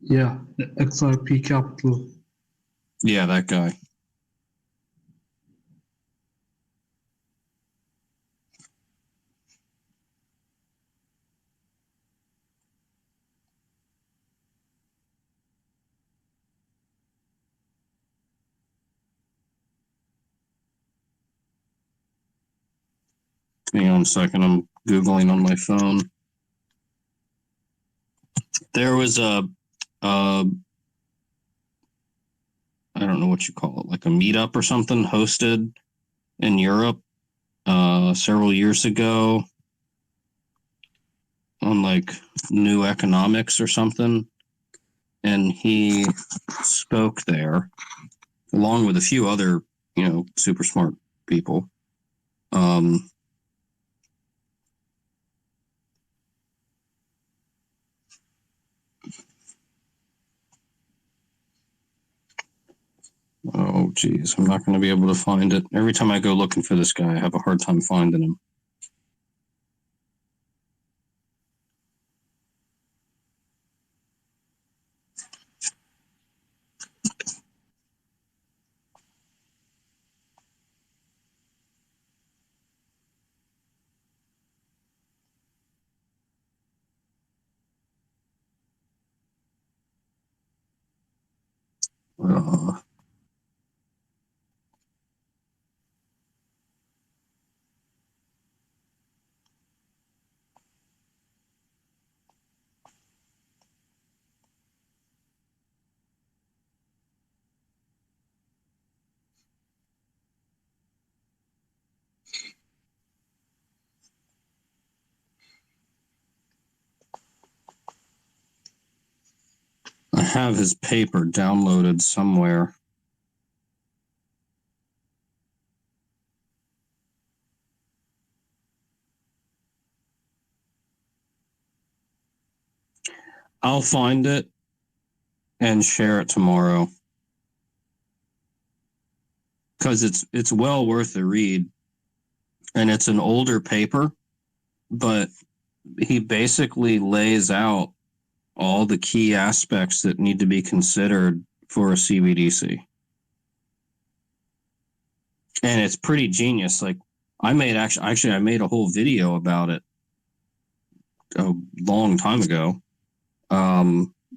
Yeah, the XRP Capital. Yeah, that guy. Hang on a second. I'm Googling on my phone. There was I don't know what you call it, like a meetup or something hosted in Europe several years ago on like new economics or something. And he spoke there along with a few other, super smart people. Oh, geez, I'm not going to be able to find it. Every time I go looking for this guy, I have a hard time finding him. Uh, I have his paper downloaded somewhere. I'll find it and share it tomorrow because it's well worth the read, and it's an older paper, but he basically lays out all the key aspects that need to be considered for a CBDC. And it's pretty genius. Like I made I made a whole video about it a long time ago.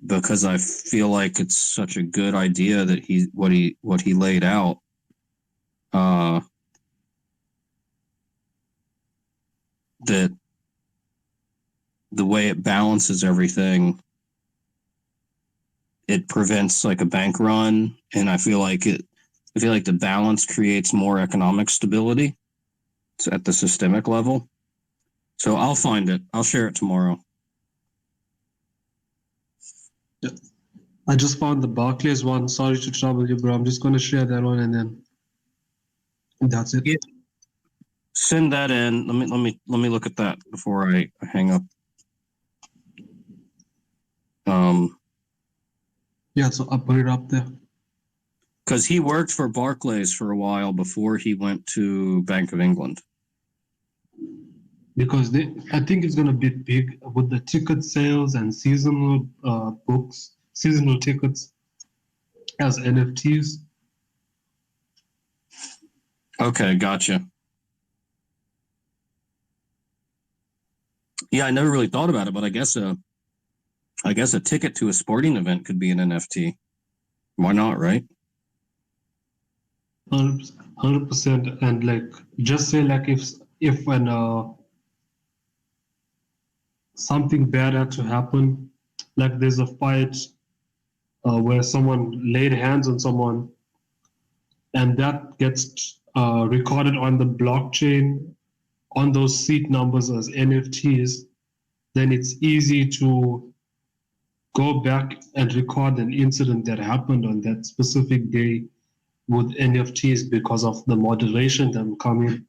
Because I feel like it's such a good idea that what he laid out. That the way it balances everything, it prevents like a bank run, and I feel like the balance creates more economic stability at the systemic level. So I'll find it. I'll share it tomorrow. Yeah. I just found the Barclays one. Sorry to trouble you, bro. I'm just going to share that one and then that's it. Yeah. Send that in. Let me look at that before I hang up. Yeah, so I'll put it up there. Because he worked for Barclays for a while before he went to Bank of England. Because I think it's going to be big with the ticket sales and seasonal seasonal tickets as NFTs. Okay, gotcha. Yeah, I never really thought about it, but I guess a ticket to a sporting event could be an NFT. Why not, right? 100%. And like, just say like if when something bad had to happen, like there's a fight where someone laid hands on someone, and that gets recorded on the blockchain on those seat numbers as NFTs, then it's easy to go back and record an incident that happened on that specific day with NFTs because of the moderation that will come in.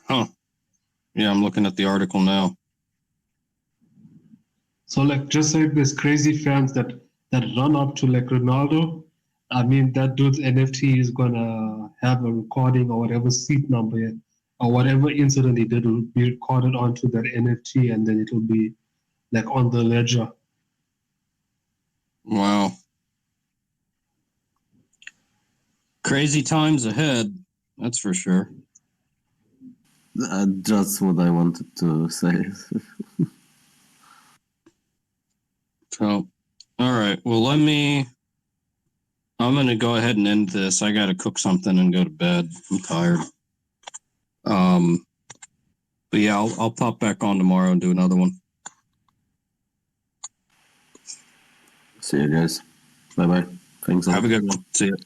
Huh. Yeah, I'm looking at the article now. So like just say there's crazy fans that run up to like Ronaldo. I mean that dude's NFT is gonna have a recording or whatever seat number or whatever incident he did will be recorded onto that NFT, and then it will be like on the ledger. Wow. Crazy times ahead. That's for sure. That's what I wanted to say. So, all right. Well, I'm going to go ahead and end this. I got to cook something and go to bed. I'm tired. But yeah, I'll pop back on tomorrow and do another one. See you guys. Bye bye. Thanks a lot. Have a good one. See you.